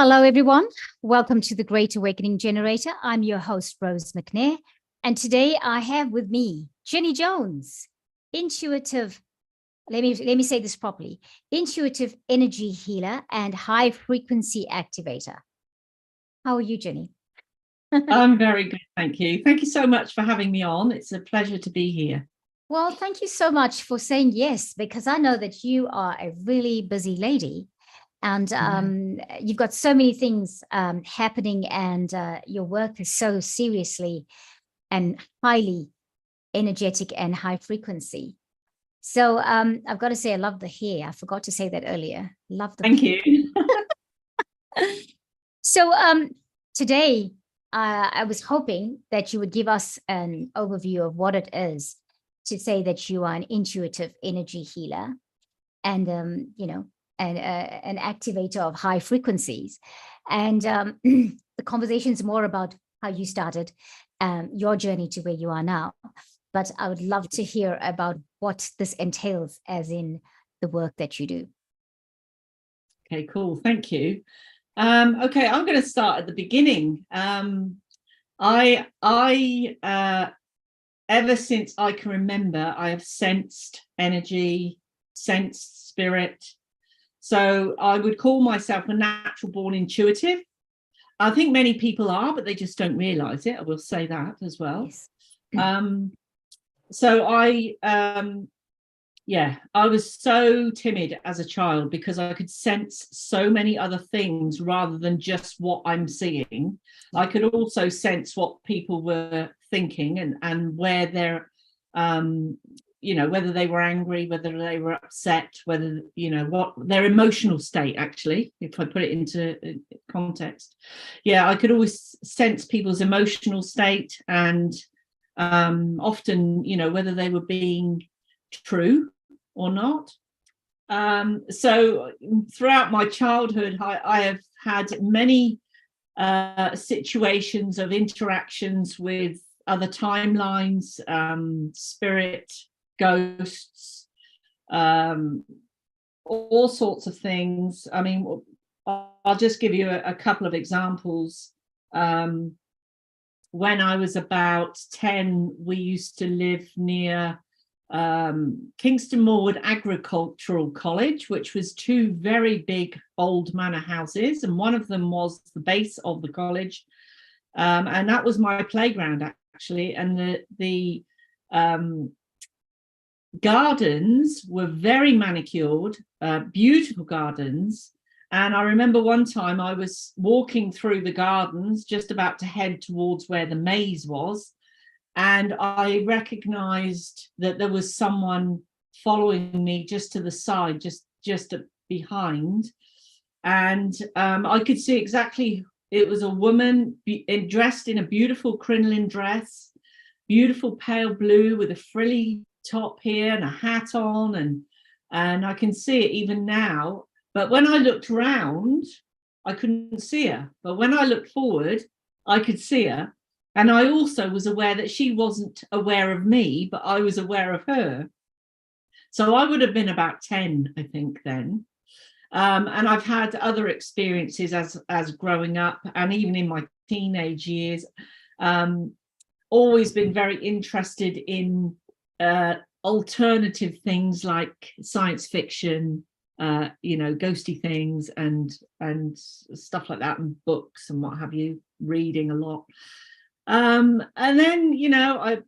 Hello, everyone. Welcome to the Great Awakening Generator. I'm your host, Rose McNair, and today I have with me Ginny Jones, intuitive, let me say this properly, intuitive energy healer and high frequency activator. How are you, Ginny? I'm very good, thank you. Thank you so much for having me on. It's a pleasure to be here. Well, thank you so much for saying yes, because I know that you are a really busy lady. And you've got so many things happening, and your work is so seriously and highly energetic and high frequency. So I've got to say, I love the hair. I forgot to say that earlier. Love the Thank you. So today, I was hoping that you would give us an overview of what it is to say that you are an intuitive energy healer and, an activator of high frequencies. And the conversation is more about how you started your journey to where you are now. But I would love to hear about what this entails, as in the work that you do. Okay, cool. Thank you. Okay, I'm going to start at the beginning. Ever since I can remember, I have sensed energy, sensed spirit. So I would call myself a natural born intuitive. I think many people are, but they just don't realize it. I will say that as well. Yes. So I was so timid as a child because I could sense so many other things rather than just what I'm seeing. I could also sense what people were thinking and where they're, whether they were angry, whether they were upset, whether, what their emotional state, actually, if I put it into context. Yeah, I could always sense people's emotional state and often, whether they were being true or not. So throughout my childhood, I have had many situations of interactions with other timelines, spirit, ghosts, all sorts of things. I mean, I'll just give you a couple of examples. When I was about 10, we used to live near Kingston Moorwood Agricultural College, which was two very big old manor houses, and one of them was the base of the college, and that was my playground, actually. And the gardens were very manicured, beautiful gardens. And I remember one time I was walking through the gardens, just about to head towards where the maze was, and I recognized that there was someone following me just to the side, just behind. And I could see exactly, it was a woman dressed in a beautiful crinoline dress, beautiful pale blue with a frilly top here and a hat on. And I can see it even now. But when I looked around, I couldn't see her. But when I looked forward, I could see her. And I also was aware that she wasn't aware of me, but I was aware of her. So I would have been about 10, I think, then. And I've had other experiences as growing up, and even in my teenage years, always been very interested in alternative things like science fiction, ghosty things and stuff like that, and books and what have you, reading a lot. And then, I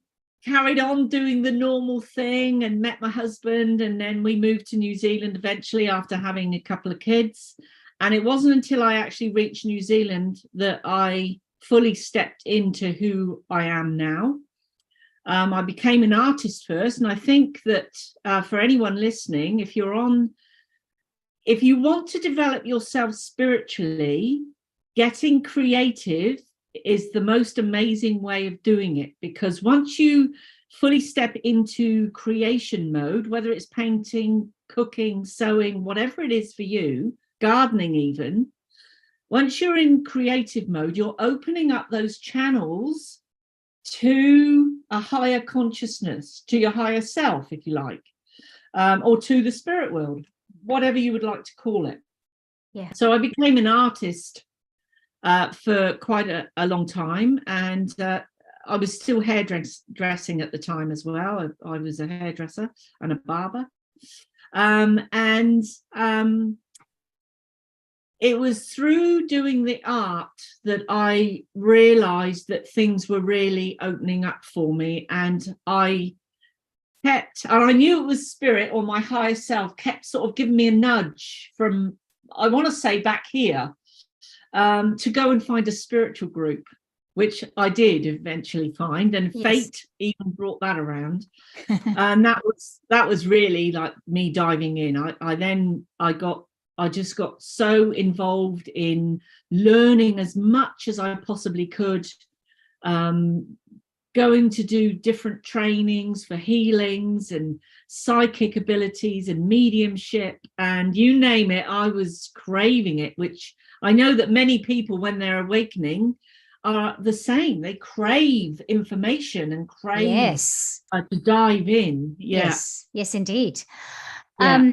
carried on doing the normal thing and met my husband, and then we moved to New Zealand eventually after having a couple of kids. And it wasn't until I actually reached New Zealand that I fully stepped into who I am now. I became an artist first, and I think that for anyone listening, if you want to develop yourself spiritually, getting creative is the most amazing way of doing it, because once you fully step into creation mode, whether it's painting, cooking, sewing, whatever it is for you, gardening even, once you're in creative mode, you're opening up those channels to a higher consciousness, to your higher self, if you like, or to the spirit world, whatever you would like to call it. Yeah. So I became an artist for quite a long time, and I was still hairdressing at the time as well. I was a hairdresser and a barber, and it was through doing the art that I realized that things were really opening up for me, and I knew it was spirit, or my higher self kept sort of giving me a nudge from, I want to say, back here, to go and find a spiritual group, which I did eventually find, and Yes. fate even brought that around. And that was really like me diving in. I just got so involved in learning as much as I possibly could, going to do different trainings for healings and psychic abilities and mediumship, and you name it, I was craving it, which I know that many people, when they're awakening, are the same. They crave information and crave Yes. to dive in. Yes, indeed. Yeah.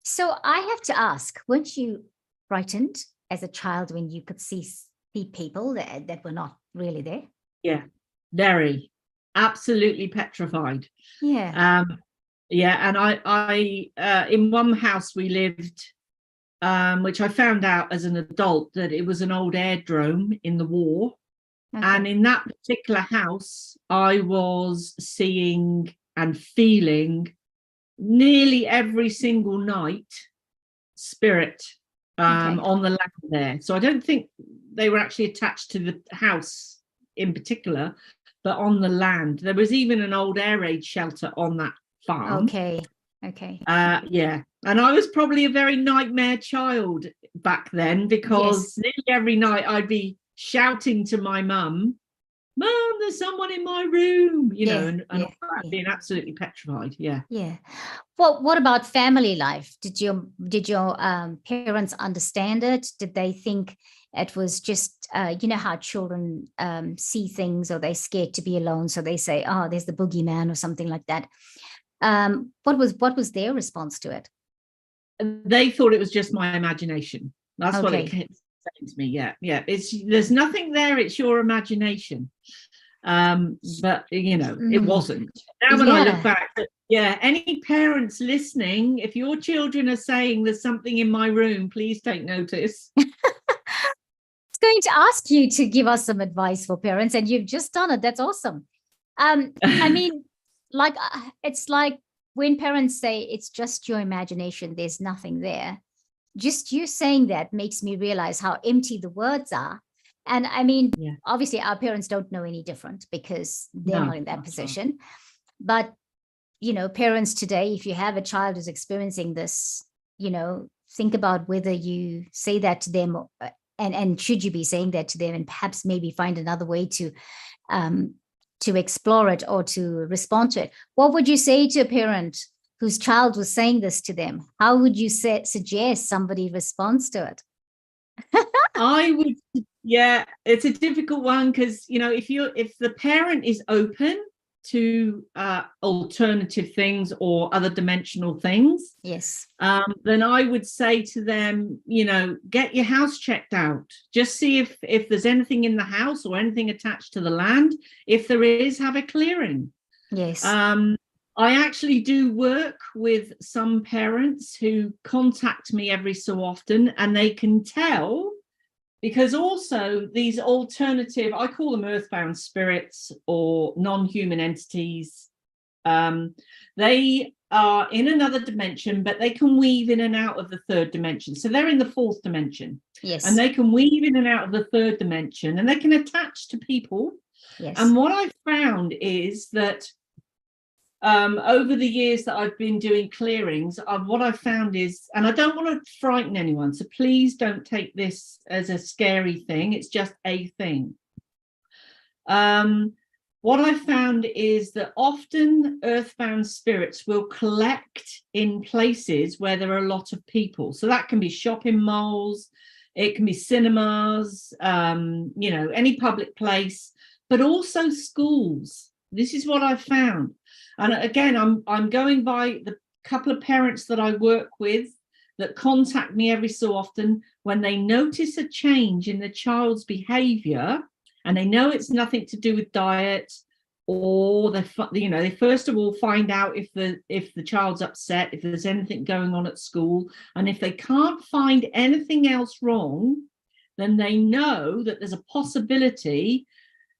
So I have to ask, weren't you frightened as a child when you could see people that were not really there? Yeah, very, absolutely petrified. Yeah. And I in one house we lived, which I found out as an adult that it was an old airdrome in the war. Okay. And in that particular house, I was seeing and feeling nearly every single night spirit on the land there. So I don't think they were actually attached to the house in particular, but on the land. There was even an old air raid shelter on that farm. Okay. Yeah. And I was probably a very nightmare child back then, because nearly every night I'd be shouting to my mum, "Mum, there's someone in my room," and all that, being absolutely petrified. Yeah. Well, what about family life? Did your parents understand it? Did they think it was just how children see things, or they're scared to be alone, so they say, "Oh, there's the boogeyman," or something like that? What was their response to it? They thought it was just my imagination. That's what it kept saying to me. Yeah. There's nothing there. It's your imagination. But it wasn't. Now when I look back, any parents listening, if your children are saying there's something in my room, please take notice. It's going to ask you to give us some advice for parents, and you've just done it. That's awesome. I mean, it's like when parents say it's just your imagination, there's nothing there. Just you saying that makes me realize how empty the words are. And I mean, obviously our parents don't know any different, because they're not in that position. Right. But, parents today, if you have a child who's experiencing this, think about whether you say that to them, and should you be saying that to them, and perhaps maybe find another way to explore it or to respond to it. What would you say to a parent whose child was saying this to them? How would you suggest somebody responds to it? I would, it's a difficult one, because if the parent is open to alternative things or other dimensional things, then I would say to them, get your house checked out. Just see if there's anything in the house or anything attached to the land. If there is, have a clearing. I actually do work with some parents who contact me every so often, and they can tell, because also these alternative, I call them earthbound spirits or non-human entities, they are in another dimension, but they can weave in and out of the third dimension. So they're in the fourth dimension. And they can weave in and out of the third dimension, and they can attach to people. And what I've found is that over the years that I've been doing clearings, what I've found is, and I don't want to frighten anyone, so please don't take this as a scary thing, it's just a thing. What I found is that often earthbound spirits will collect in places where there are a lot of people. So that can be shopping malls, it can be cinemas, any public place, but also schools. This is what I've found. And again, I'm going by the couple of parents that I work with, that contact me every so often when they notice a change in the child's behavior, and they know it's nothing to do with diet, or they first of all find out if the child's upset, if there's anything going on at school, and if they can't find anything else wrong, then they know that there's a possibility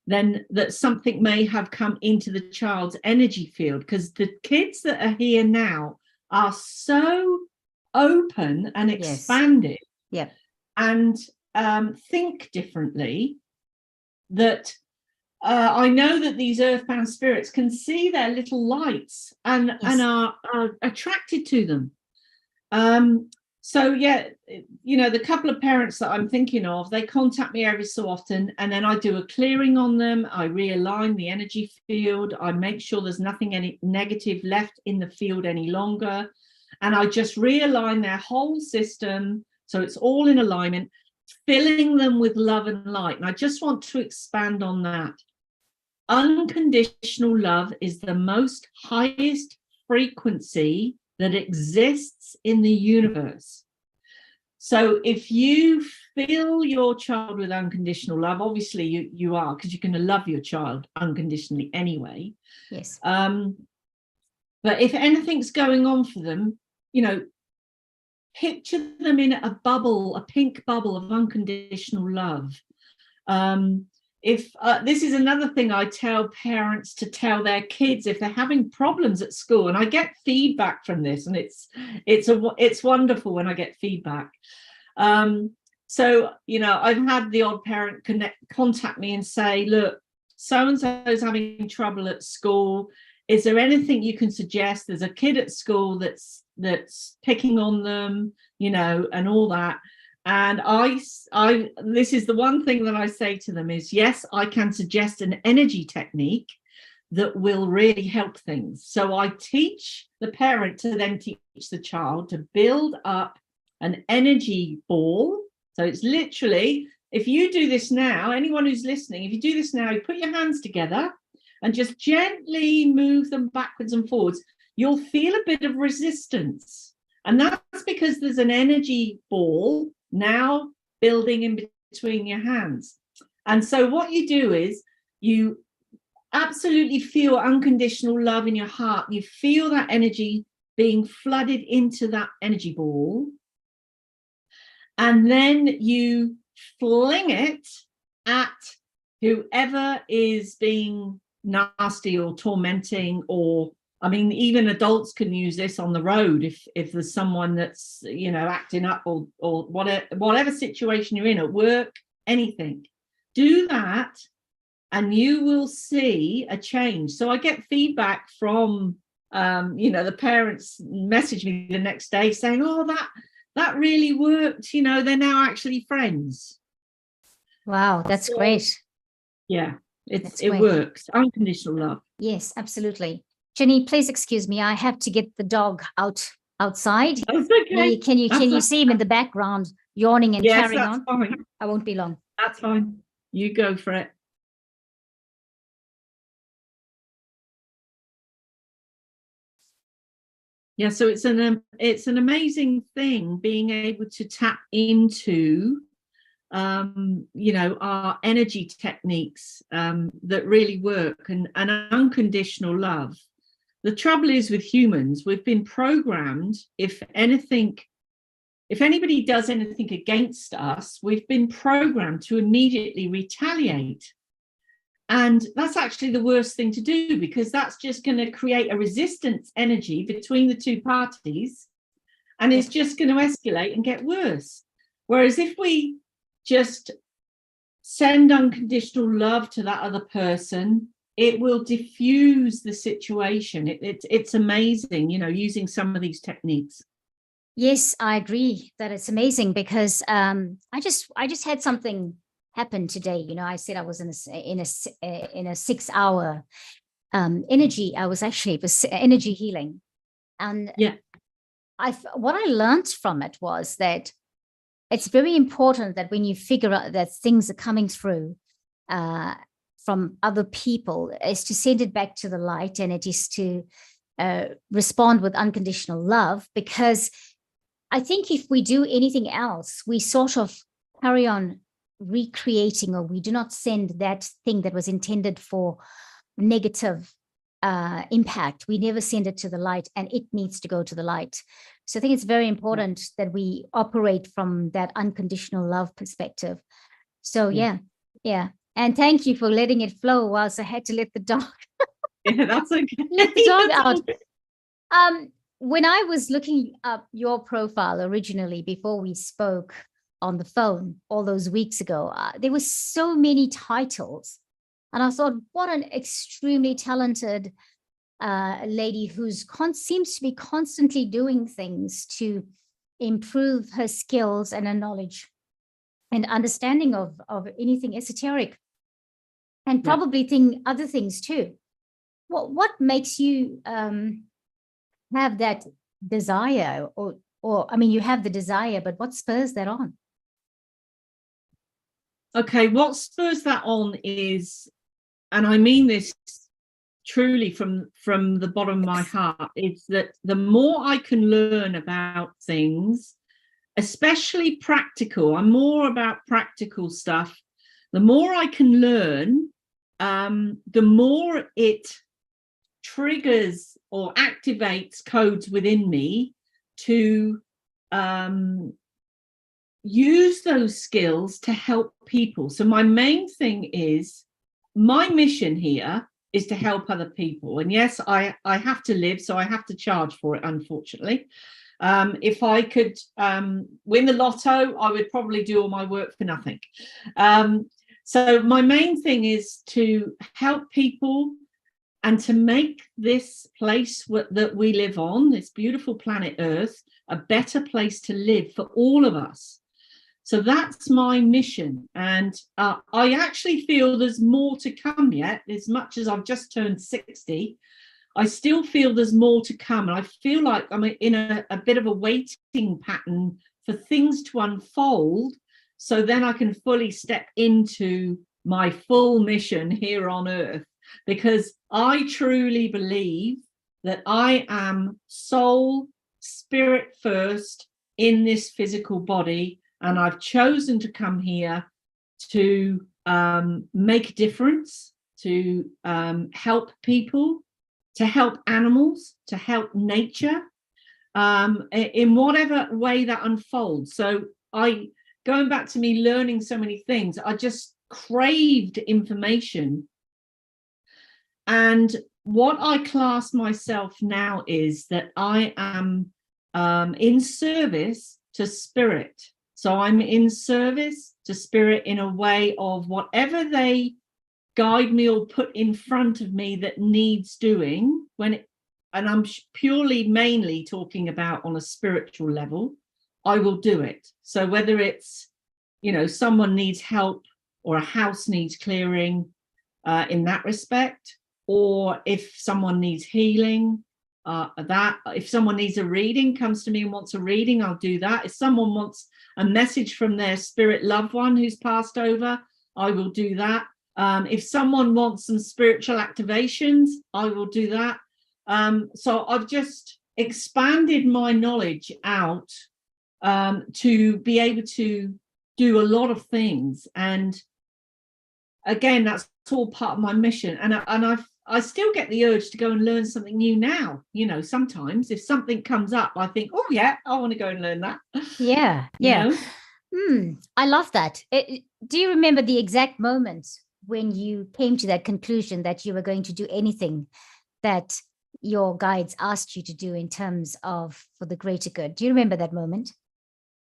then that something may have come into the child's energy field, because the kids that are here now are so open and expanded, yes. and think differently, that I know that these earthbound spirits can see their little lights and are attracted to them. So yeah, the couple of parents that I'm thinking of, they contact me every so often, and then I do a clearing on them. I realign the energy field. I make sure there's nothing any negative left in the field any longer, and I just realign their whole system so it's all in alignment, filling them with love and light. And I just want to expand on that. Unconditional love is the most highest frequency that exists in the universe. So if you fill your child with unconditional love, obviously you are, because you're going to love your child unconditionally anyway. Yes. But if anything's going on for them, picture them in a bubble, a pink bubble of unconditional love. If this is another thing I tell parents to tell their kids if they're having problems at school, and I get feedback from this, and it's wonderful when I get feedback. So I've had the odd parent contact me and say, look, so and so is having trouble at school. Is there anything you can suggest? There's a kid at school that's picking on them, and all that. And this is the one thing that I say to them is, yes, I can suggest an energy technique that will really help things. So I teach the parent to then teach the child to build up an energy ball. So it's literally, if you do this now, anyone who's listening, if you do this now, you put your hands together and just gently move them backwards and forwards, you'll feel a bit of resistance. And that's because there's an energy ball now building in between your hands. And so what you do is you absolutely feel unconditional love in your heart. You feel that energy being flooded into that energy ball. And then you fling it at whoever is being nasty or tormenting, or even adults can use this on the road if there's someone that's acting up, or whatever situation you're in, at work, anything. Do that and you will see a change. So I get feedback from the parents message me the next day saying, oh, that really worked, they're now actually friends. Wow, that's great. Yeah, it works. Unconditional love. Yes, absolutely. Ginny, please excuse me. I have to get the dog outside. That's okay. Can you see him in the background yawning and carrying on? Fine. I won't be long. That's fine. You go for it. Yeah, so it's an amazing thing being able to tap into our energy techniques that really work, and unconditional love. The trouble is with humans, we've been programmed, if anybody does anything against us, we've been programmed to immediately retaliate. And that's actually the worst thing to do, because that's just going to create a resistance energy between the two parties, and it's just going to escalate and get worse. Whereas if we just send unconditional love to that other person, it will diffuse the situation. It's amazing, using some of these techniques. Yes, I agree that it's amazing, because I just had something happen today. I said I was in a 6-hour energy. I was actually energy healing, and what I learned from it was that it's very important that when you figure out that things are coming through from other people, is to send it back to the light, and it is to respond with unconditional love, because I think if we do anything else, we sort of carry on recreating, or we do not send that thing that was intended for negative impact. We never send it to the light, and it needs to go to the light. So I think it's very important that we operate from that unconditional love perspective. So yeah. And thank you for letting it flow whilst I had to let the dog Yeah, that's okay. let the dog That's out. all right. When I was looking up your profile originally, before we spoke on the phone all those weeks ago, there were so many titles. And I thought, what an extremely talented lady who's seems to be constantly doing things to improve her skills and her knowledge and understanding of anything esoteric, and probably other things too. What makes you have that desire, or I mean, you have the desire, but what spurs that on? Okay, what spurs that on is, and I mean this truly from the bottom of my heart, is that the more I can learn about things, especially practical, I'm more about practical stuff, the more I can learn, the more it triggers or activates codes within me to use those skills to help people. So my main thing is, my mission here is to help other people. And yes, I have to live, so I have to charge for it, unfortunately. If I could win the lotto, I would probably do all my work for nothing. So my main thing is to help people and to make this place that we live on, this beautiful planet Earth, a better place to live for all of us. So that's my mission. And I actually feel there's more to come yet. As much as I've just turned 60, I still feel there's more to come. And I feel like I'm in a bit of a waiting pattern for things to unfold, so then I can fully step into my full mission here on Earth. Because I truly believe that I am soul, spirit first in this physical body. And I've chosen to come here to make a difference, to help people, to help animals, to help nature, in whatever way that unfolds. So going back to me learning so many things, I just craved information. And what I class myself now is that I am in service to spirit. So I'm in service to spirit in a way of whatever they guide me or put in front of me that needs doing, and I'm purely mainly talking about on a spiritual level, I will do it. So whether it's, someone needs help or a house needs clearing in that respect, or if someone needs healing, if someone needs a reading, comes to me and wants a reading, I'll do that. If someone wants a message from their spirit loved one who's passed over, I will do that. If someone wants some spiritual activations, I will do that. So I've just expanded my knowledge out to be able to do a lot of things. And again, that's all part of my mission. And I still get the urge to go and learn something new now. Sometimes if something comes up, I think, oh yeah, I want to go and learn that. Yeah. I love that. Do you remember the exact moment when you came to that conclusion that you were going to do anything that your guides asked you to do in terms of for the greater good? Do you remember that moment?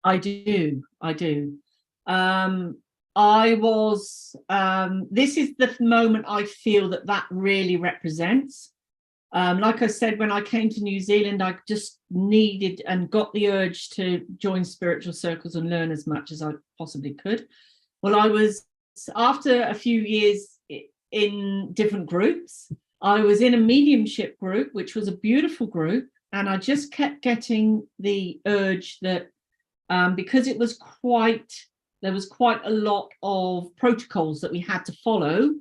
I do. I was, this is the moment I feel that really represents. Like I said, when I came to New Zealand, I just needed and got the urge to join spiritual circles and learn as much as I possibly could. Well, after a few years in different groups, I was in a mediumship group, which was a beautiful group. And I just kept getting the urge that because there was quite a lot of protocols that we had to follow.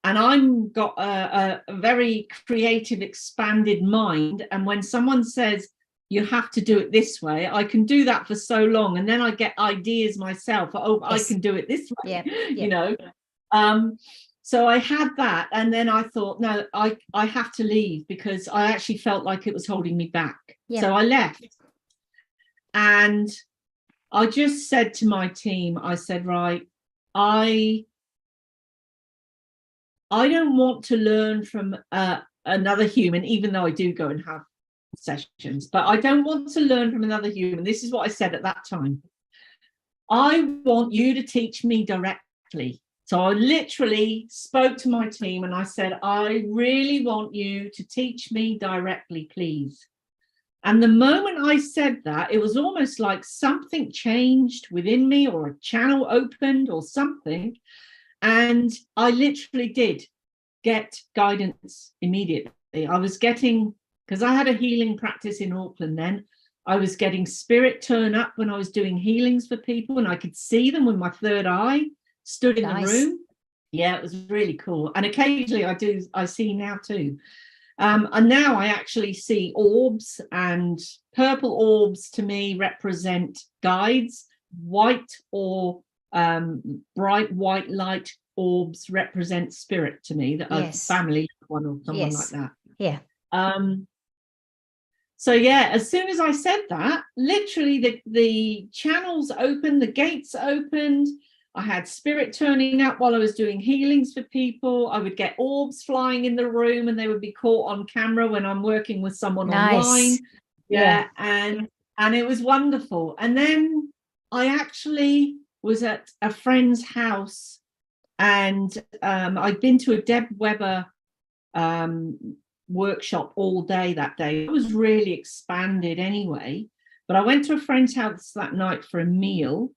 And I've got a very creative, expanded mind. And when someone says, you have to do it this way. I can do that for so long, and then I get ideas myself. Oh, I can do it this way. You know. So I had that, and then I thought, no, I have to leave, because I actually felt like it was holding me back. So I left, and I just said to my team, I said, right, I don't want to learn from another human, even though I do go and have sessions, but I don't want to learn from another human. This is what I said at that time. I want you to teach me directly. So I literally spoke to my team and I said, I really want you to teach me directly, please. And the moment I said that, it was almost like something changed within me, or a channel opened or something. And I literally did get guidance immediately. I was getting, because I had a healing practice in Auckland then, I was getting spirit turn up when I was doing healings for people, and I could see them with my third eye, stood in the room. Yeah, it was really cool. And occasionally I see now too. And now I actually see orbs, and purple orbs to me represent guides. White or bright white light orbs represent spirit to me, that a family one or someone like that. Yeah. So yeah, as soon as I said that, literally the channels opened, the gates opened. I had spirit turning up while I was doing healings for people. I would get orbs flying in the room, and they would be caught on camera when I'm working with someone online. Yeah. And it was wonderful. And then I actually was at a friend's house, and I'd been to a Deb Weber workshop all day that day. It was really expanded anyway, but I went to a friend's house that night for a meal,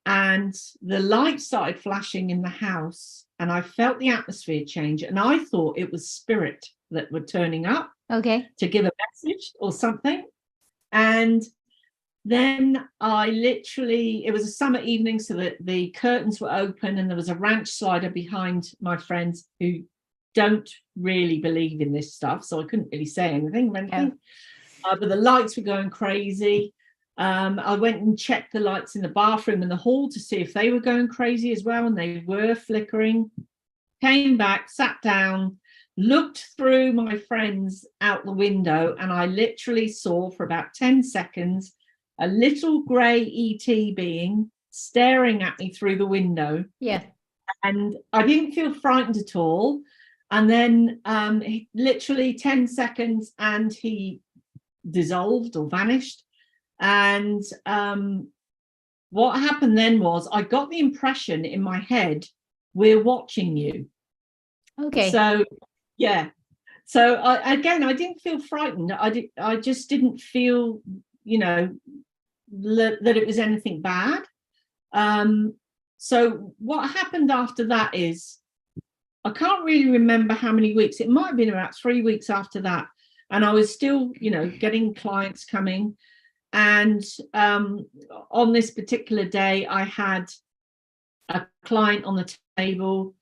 and the light started flashing in the house, and I felt the atmosphere change, and I thought it was spirit that were turning up to give a message or something. And then I literally, it was a summer evening, so that the curtains were open, and there was a ranch slider behind my friends who don't really believe in this stuff, so I couldn't really say anything or anything. But the lights were going crazy. I went and checked the lights in the bathroom and the hall to see if they were going crazy as well, and they were flickering. Came back, sat down, looked through my friends out the window, and I literally saw for about 10 seconds a little grey ET being staring at me through the window. Yeah. And I didn't feel frightened at all. And then literally 10 seconds and he dissolved or vanished. And what happened then was I got the impression in my head, we're watching you. Okay. So, yeah. So I didn't feel frightened. I just didn't feel, that it was anything bad. So what happened after that is, I can't really remember how many weeks. It might have been about 3 weeks after that. And I was still, getting clients coming. And on this particular day, I had a client on the table.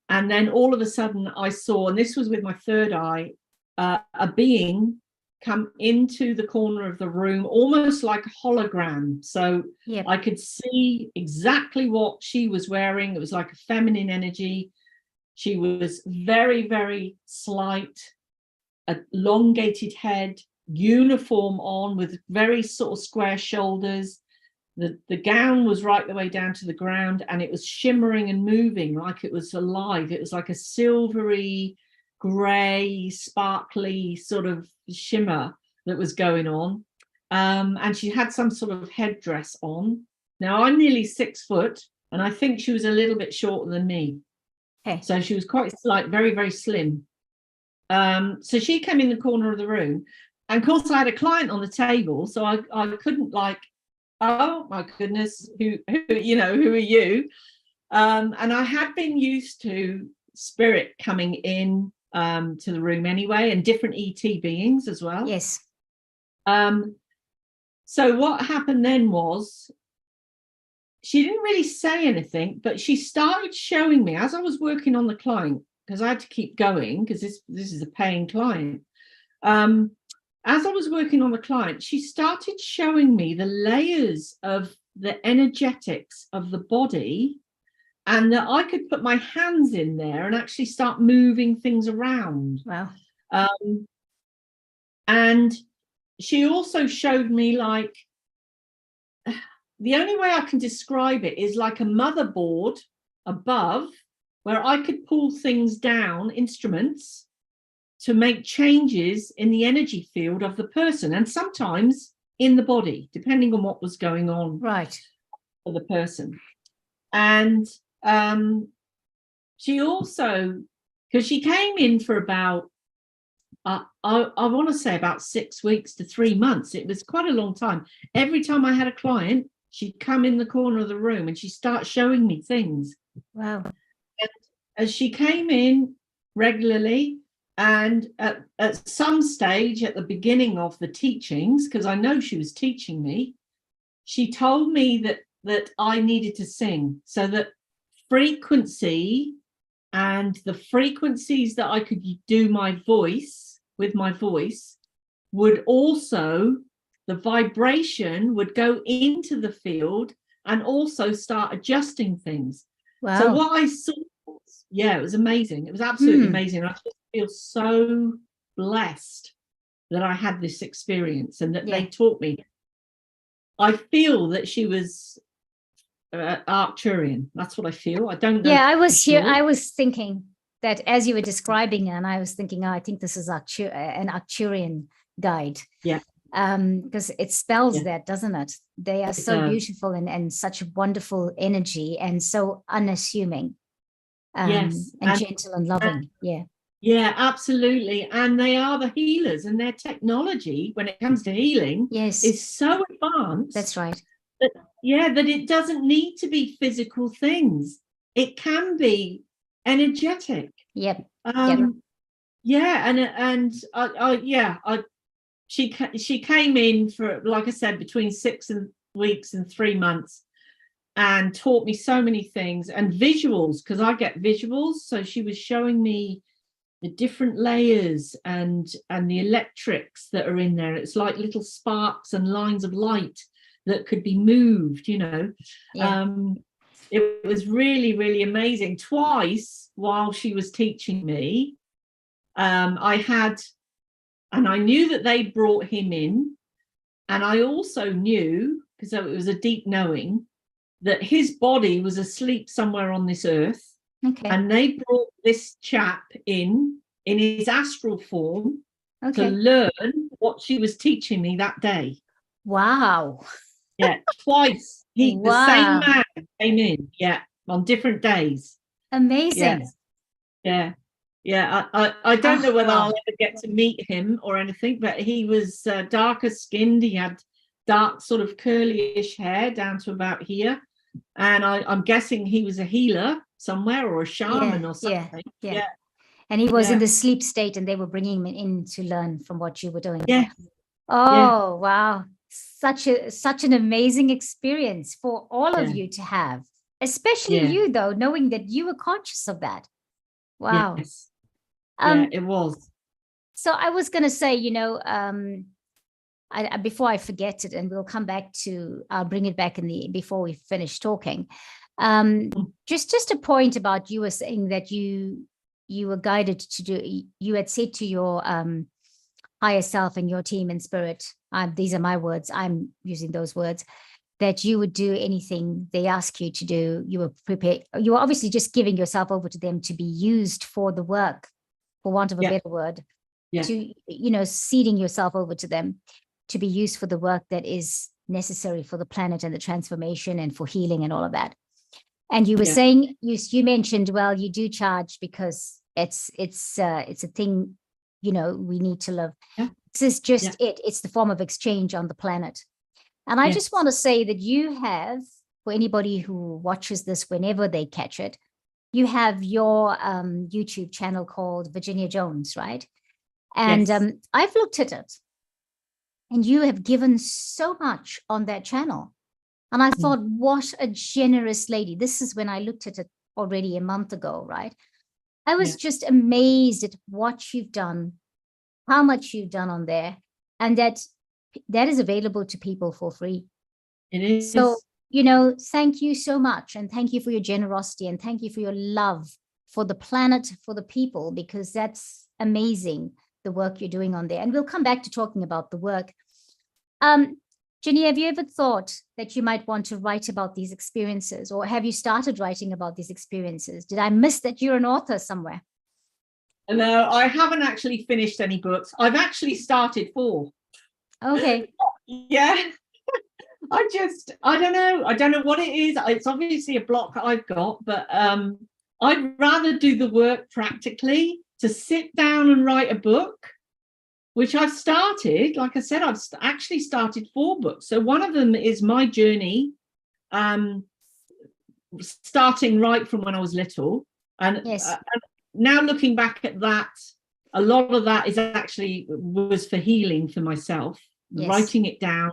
And then all of a sudden I saw, and this was with my third eye, a being come into the corner of the room, almost like a hologram. So I could see exactly what she was wearing. It was like a feminine energy. She was very, very slight, a elongated head, uniform on with very sort of square shoulders. The gown was right the way down to the ground, and it was shimmering and moving like it was alive. It was like a silvery, grey, sparkly sort of shimmer that was going on. And she had some sort of headdress on. Now, I'm nearly 6 foot, and I think she was a little bit shorter than me. Okay. So she was quite slight, very, very slim. So she came in the corner of the room. And of course, I had a client on the table, so I couldn't oh my goodness, who are you? And I had been used to spirit coming in to the room anyway, and different ET beings as well. Yes. So what happened then was, she didn't really say anything, but she started showing me as I was working on the client, because I had to keep going because this is a paying client. as I was working on the client, she started showing me the layers of the energetics of the body, and that I could put my hands in there and actually start moving things around. Wow. And she also showed me, like, the only way I can describe it is like a motherboard above, where I could pull things down, instruments, to make changes in the energy field of the person, and sometimes in the body, depending on what was going on Right. for the person. And she also, because she came in for about, I want to say about 6 weeks to 3 months. It was quite a long time. Every time I had a client, she'd come in the corner of the room and she'd start showing me things. Wow. And as she came in regularly, and at some stage at the beginning of the teachings, because I know she was teaching me, she told me that I needed to sing, so that frequency and the frequencies that I could do my voice with my voice would also, the vibration would go into the field and also start adjusting things. Wow. So what I saw, it was amazing. It was absolutely amazing. I just feel so blessed that I had this experience and that they taught me. I feel that she was Arcturian. That's what I feel. I don't know. Yeah, I was here. I was thinking that as you were describing, and I was thinking, oh, I think this is an Arcturian guide. Yeah. Because it spells that, doesn't it? They are so beautiful and such wonderful energy and so unassuming. And gentle and loving. Yeah, absolutely. And they are the healers, and their technology when it comes to healing is so advanced. That's right. That it doesn't need to be physical things. It can be energetic. Yep. She came in for, like I said, between 6 weeks and 3 months, and taught me so many things, and visuals, because I get visuals. So she was showing me the different layers and the electrics that are in there. It's like little sparks and lines of light that could be moved, It was really, really amazing. Twice while she was teaching me, I knew that they brought him in, and I also knew, because it was a deep knowing, that his body was asleep somewhere on this earth. Okay. And they brought this chap in his astral form to learn what she was teaching me that day. Wow. Yeah, twice. The same man came in, on different days. Amazing. Yeah. I don't know whether I'll ever get to meet him or anything, but he was darker skinned. He had dark, sort of curly-ish hair down to about here. And I'm guessing he was a healer somewhere, or a shaman or something. Yeah. And he was in the sleep state, and they were bringing him in to learn from what you were doing. Yeah. Oh, wow. Such an amazing experience for all of you to have, especially you, though, knowing that you were conscious of that. Wow. Yes. It was. So I was going to say, before I forget it, and we'll come back to, I'll bring it back before we finish talking. Just a point about, you were saying that you were guided to do, you had said to your higher self and your team in spirit, these are my words, I'm using those words, that you would do anything they ask you to do. You were prepared. You were obviously just giving yourself over to them to be used for the work, for want of a better word, to, ceding yourself over to them to be used for the work that is necessary for the planet and the transformation and for healing and all of that. And you were saying, you mentioned, well, you do charge because it's a thing, we need to live. This is just it's the form of exchange on the planet. And I just want to say that you have, for anybody who watches this whenever they catch it, you have your YouTube channel called Ginny Jones, right? And I've looked at it, and you have given so much on that channel. And I thought, what a generous lady. This is when I looked at it already a month ago, right? I was just amazed at what you've done, how much you've done on there. and that is available to people for free. It is. So, thank you so much. And thank you for your generosity, and thank you for your love for the planet, for the people, because that's amazing, the work you're doing on there. And we'll come back to talking about the work. Ginny, have you ever thought that you might want to write about these experiences, or have you started writing about these experiences? Did I miss that you're an author somewhere? No, I haven't actually finished any books. I've actually started 4. Okay. Yeah. I don't know what it is. It's obviously a block I've got, but I'd rather do the work practically, to sit down and write a book, which I've started. Like I said, I've actually started 4 books. So one of them is my journey, starting right from when I was little. And, yes. and now looking back at that, a lot of that was for healing for myself, yes. Writing it down,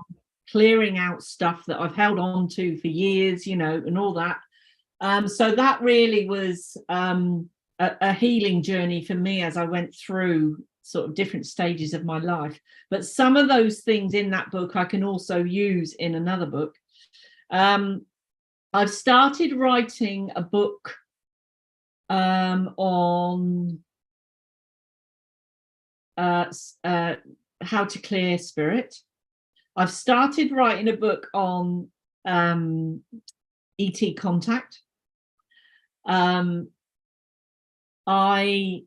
clearing out stuff that I've held on to for years, and all that. So that really was a healing journey for me as I went through sort of different stages of my life. But some of those things in that book I can also use in another book. I've started writing a book on how to clear spirit. I've started writing a book on ET contact. I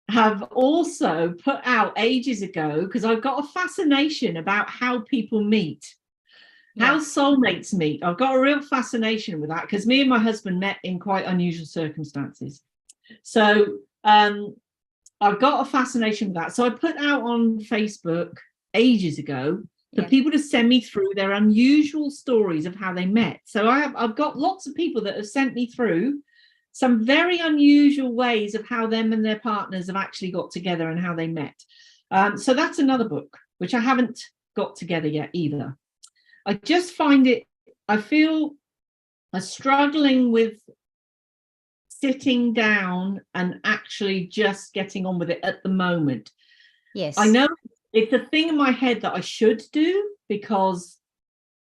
have also put out ages ago, because I've got a fascination about how people meet, how soulmates meet. I've got a real fascination with that, because me and my husband met in quite unusual circumstances. So I've got a fascination with that. So I put out on Facebook ages ago for people to send me through their unusual stories of how they met. So I've got lots of people that have sent me through some very unusual ways of how them and their partners have actually got together and how they met. So that's another book, which I haven't got together yet either. I just find I feel I'm struggling with sitting down and actually just getting on with it at the moment. Yes. I know it's a thing in my head that I should do, because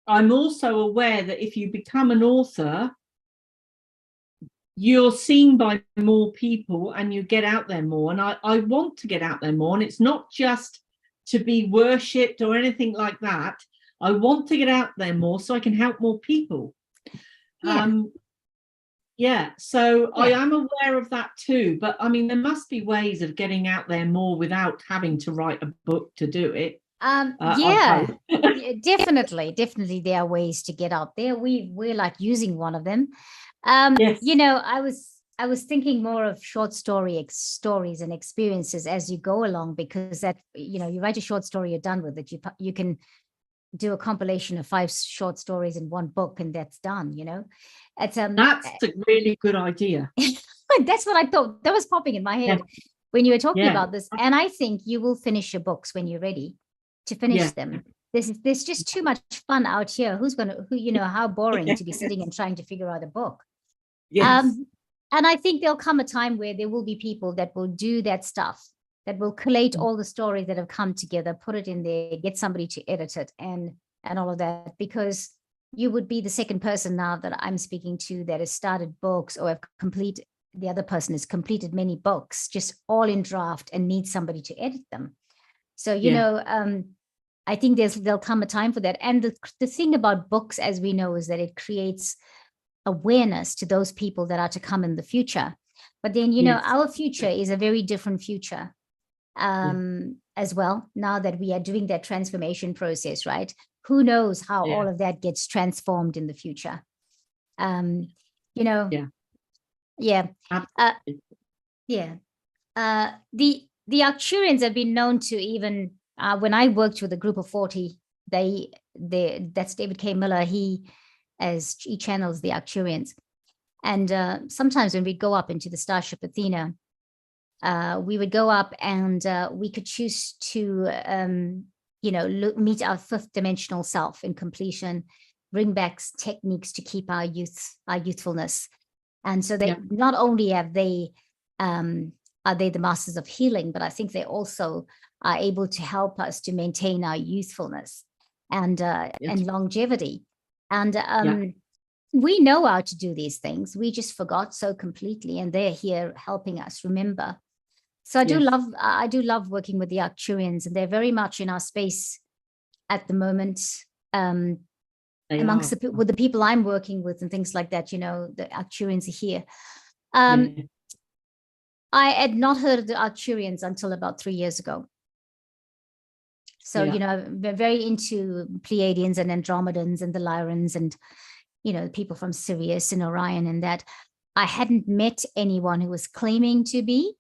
I'm also aware that if you become an author, you're seen by more people and you get out there more. And I want to get out there more. And it's not just to be worshipped or anything like that. I want to get out there more so I can help more people. So I am aware of that too. But I mean, there must be ways of getting out there more without having to write a book to do it. Definitely there are ways to get out there. We're like using one of them. I was thinking more of short stories and experiences as you go along, because that, you write a short story, you're done with it. You can do a compilation of 5 short stories in one book, and that's done. That's a really good idea. That's what I thought. That was popping in my head when you were talking about this. And I think you will finish your books when you're ready to finish them. There's just too much fun out here. How boring to be sitting and trying to figure out a book. And I think there'll come a time where there will be people that will do that stuff, that will collate all the stories that have come together, put it in there, get somebody to edit it and all of that, because you would be the second person now that I'm speaking to that has started books or the other person has completed many books, just all in draft, and needs somebody to edit them. So, I think there'll come a time for that. And the thing about books, as we know, is that it creates awareness to those people that are to come in the future. But then, our future is a very different future as well, now that we are doing that transformation process, right? Who knows how all of that gets transformed in the future? The Arcturians have been known to, even when I worked with a group of 40, that's David K. Miller. He channels the Arcturians. And sometimes when we go up into the starship Athena, we would go up and we could choose to, meet our 5th dimensional self in completion, bring back techniques to keep our youthfulness. And so they not only have they are they the masters of healing, but I think they also are able to help us to maintain our youthfulness and longevity. And we know how to do these things. We just forgot so completely, and they're here helping us remember. So I do love working with the Arcturians, and they're very much in our space at the moment. Amongst with the people I'm working with and things like that, you know, the Arcturians are here. I had not heard of the Arcturians until about 3 years ago. So, you know, we're very into Pleiadians and Andromedans and the Lyrans and, you know, people from Sirius and Orion and that. I hadn't met anyone who was claiming to be,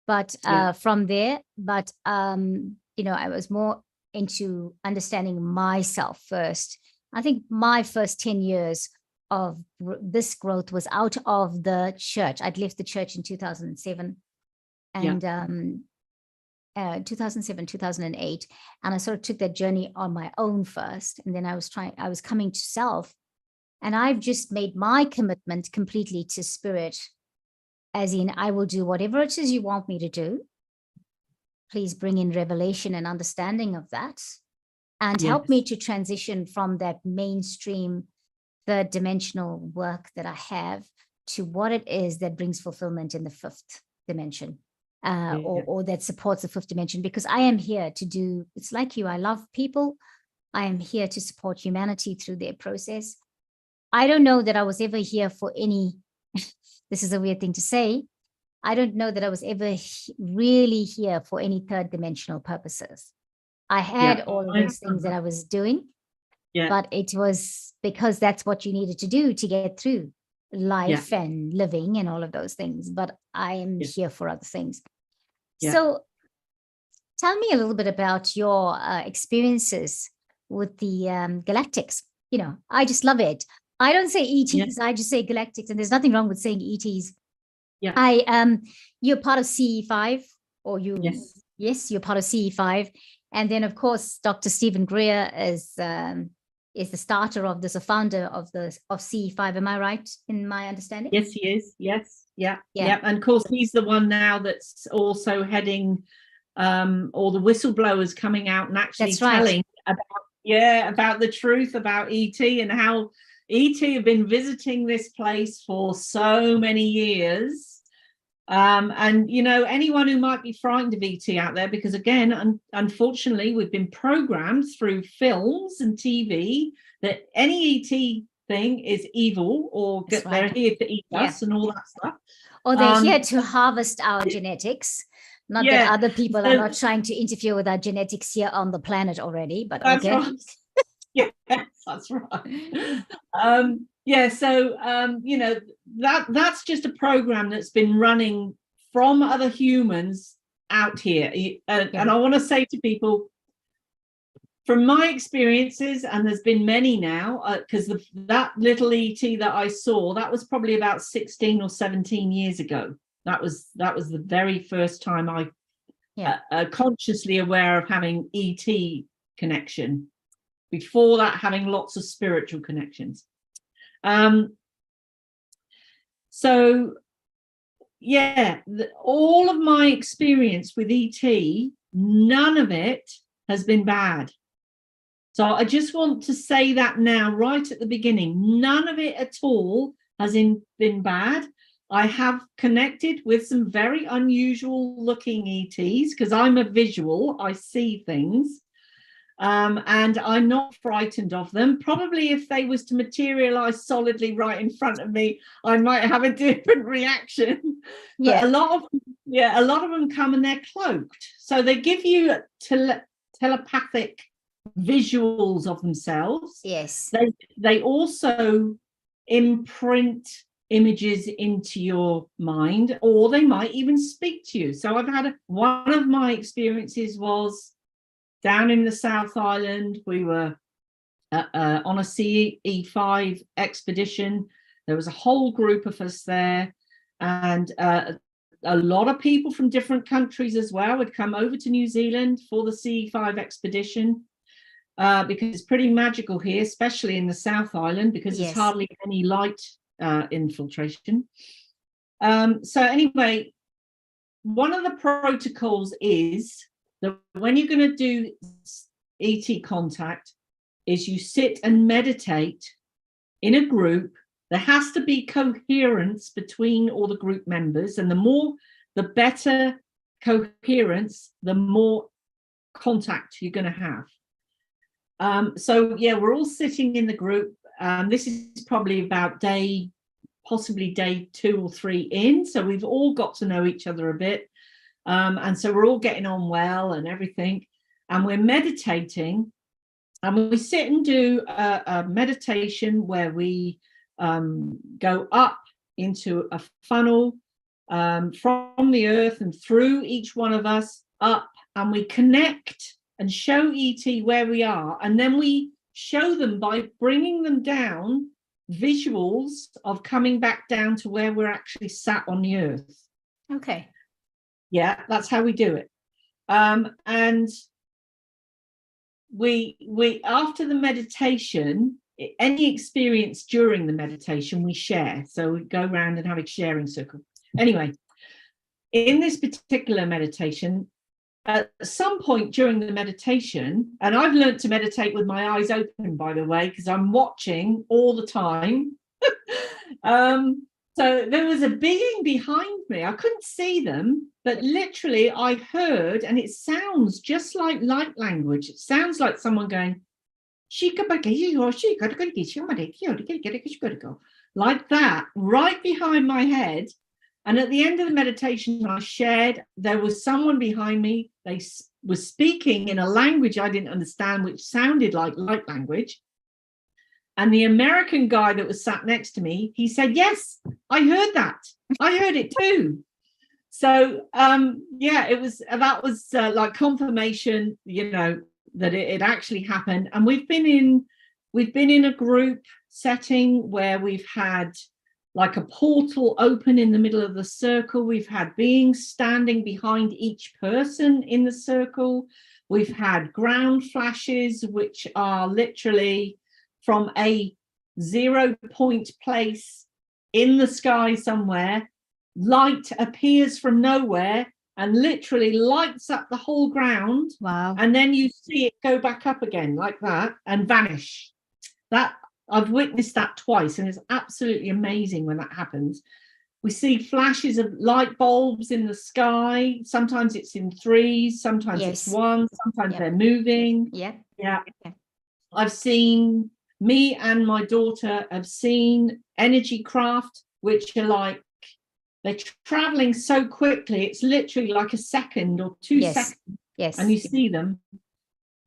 but from there, but, you know, I was more into understanding myself first. I think my first 10 years of this growth was out of the church. I'd left the church in 2007 and 2007, 2008. And I sort of took that journey on my own first. And then I was coming to self. And I've just made my commitment completely to spirit, as in I will do whatever it is you want me to do. Please bring in revelation and understanding of that and help me to transition from that mainstream third dimensional work that I have to what it is that brings fulfillment in the fifth dimension, or that supports the fifth dimension, because I am here to do, it's like you, I love people. I am here to support humanity through their process. I don't know that I was ever here for any, this is a weird thing to say. I don't know that I was ever really here for any third dimensional purposes. I had all of those things that I was doing, but it was because that's what you needed to do to get through life and living and all of those things. But I am here for other things. So tell me a little bit about your experiences with the Galactics. You know, I just love it. I don't say ETs, I just say Galactics, and there's nothing wrong with saying ETs. You're part of CE5, or you? Yes, you're part of CE5. And then, of course, Dr. Stephen Greer is the starter of this, a founder of CE5. Am I right in my understanding? Yes, he is. Yes, and of course, he's the one now that's also heading all the whistleblowers coming out and actually telling about the truth about ET and how ET have been visiting this place for so many years. And, you know, anyone who might be frightened of ET out there, because, again, unfortunately, we've been programmed through films and TV that any ET thing is evil, or they're here to eat us and all that stuff. Or they're here to harvest our genetics. Not that other people are not trying to interfere with our genetics here on the planet already, but that's right. That's right. You know, that's just a program that's been running from other humans out here. And I want to say to people, from my experiences, and there's been many now, because that little ET that I saw, that was probably about 16 or 17 years ago. That was the very first time I consciously aware of having ET connection. Before that, having lots of spiritual connections. All of my experience with ET, none of it has been bad. So I just want to say that now, right at the beginning, none of it at all has been bad. I have connected with some very unusual looking ETs because I'm a visual, I see things. And I'm not frightened of them. Probably if they was to materialize solidly right in front of me, I might have a different reaction. But a lot of them come and they're cloaked. So they give you telepathic visuals of themselves. Yes. They also imprint images into your mind, or they might even speak to you. So I've had one of my experiences was down in the South Island. We were on a CE5 expedition. There was a whole group of us there, and a lot of people from different countries as well had come over to New Zealand for the CE5 expedition, because it's pretty magical here, especially in the South Island, because there's hardly any light infiltration. So anyway, one of the protocols is that when you're going to do ET contact, is you sit and meditate in a group. There has to be coherence between all the group members, and the better coherence, the more contact you're going to have. So yeah, we're all sitting in the group. This is probably about possibly day 2 or 3 in. So we've all got to know each other a bit. And so we're all getting on well and everything. And we're meditating. And we sit and do a meditation where we go up into a funnel from the earth and through each one of us up, and we connect and show ET where we are. And then we show them by bringing them down visuals of coming back down to where we're actually sat on the earth. Okay. Yeah, that's how we do it. And we after the meditation, any experience during the meditation we share. So we go around and have a sharing circle. Anyway, in this particular meditation, at some point during the meditation, and I've learned to meditate with my eyes open, by the way, because I'm watching all the time. So there was a being behind me. I couldn't see them, but literally I heard, and it sounds just like light language. It sounds like someone going, like that, right behind my head. And at the end of the meditation, I shared, there was someone behind me. They were speaking in a language I didn't understand, which sounded like light language. And the American guy that was sat next to me, he said, yes, I heard that. I heard it too. So, yeah, that was like confirmation, that it actually happened. And we've been in a group setting where we've had like a portal open in the middle of the circle. We've had beings standing behind each person in the circle. We've had ground flashes, which are literally from a 0 point place in the sky somewhere. Light appears from nowhere and literally lights up the whole ground. Wow. And then you see it go back up again like that and vanish. That I've witnessed that twice, and it's absolutely amazing when that happens. We see flashes of light bulbs in the sky. Sometimes it's in 3s, sometimes it's 1, sometimes they're moving. Yeah. I've seen, me and my daughter have seen energy craft, which are like, they're traveling so quickly, it's literally like a second or 2 seconds. Yes. And you see them.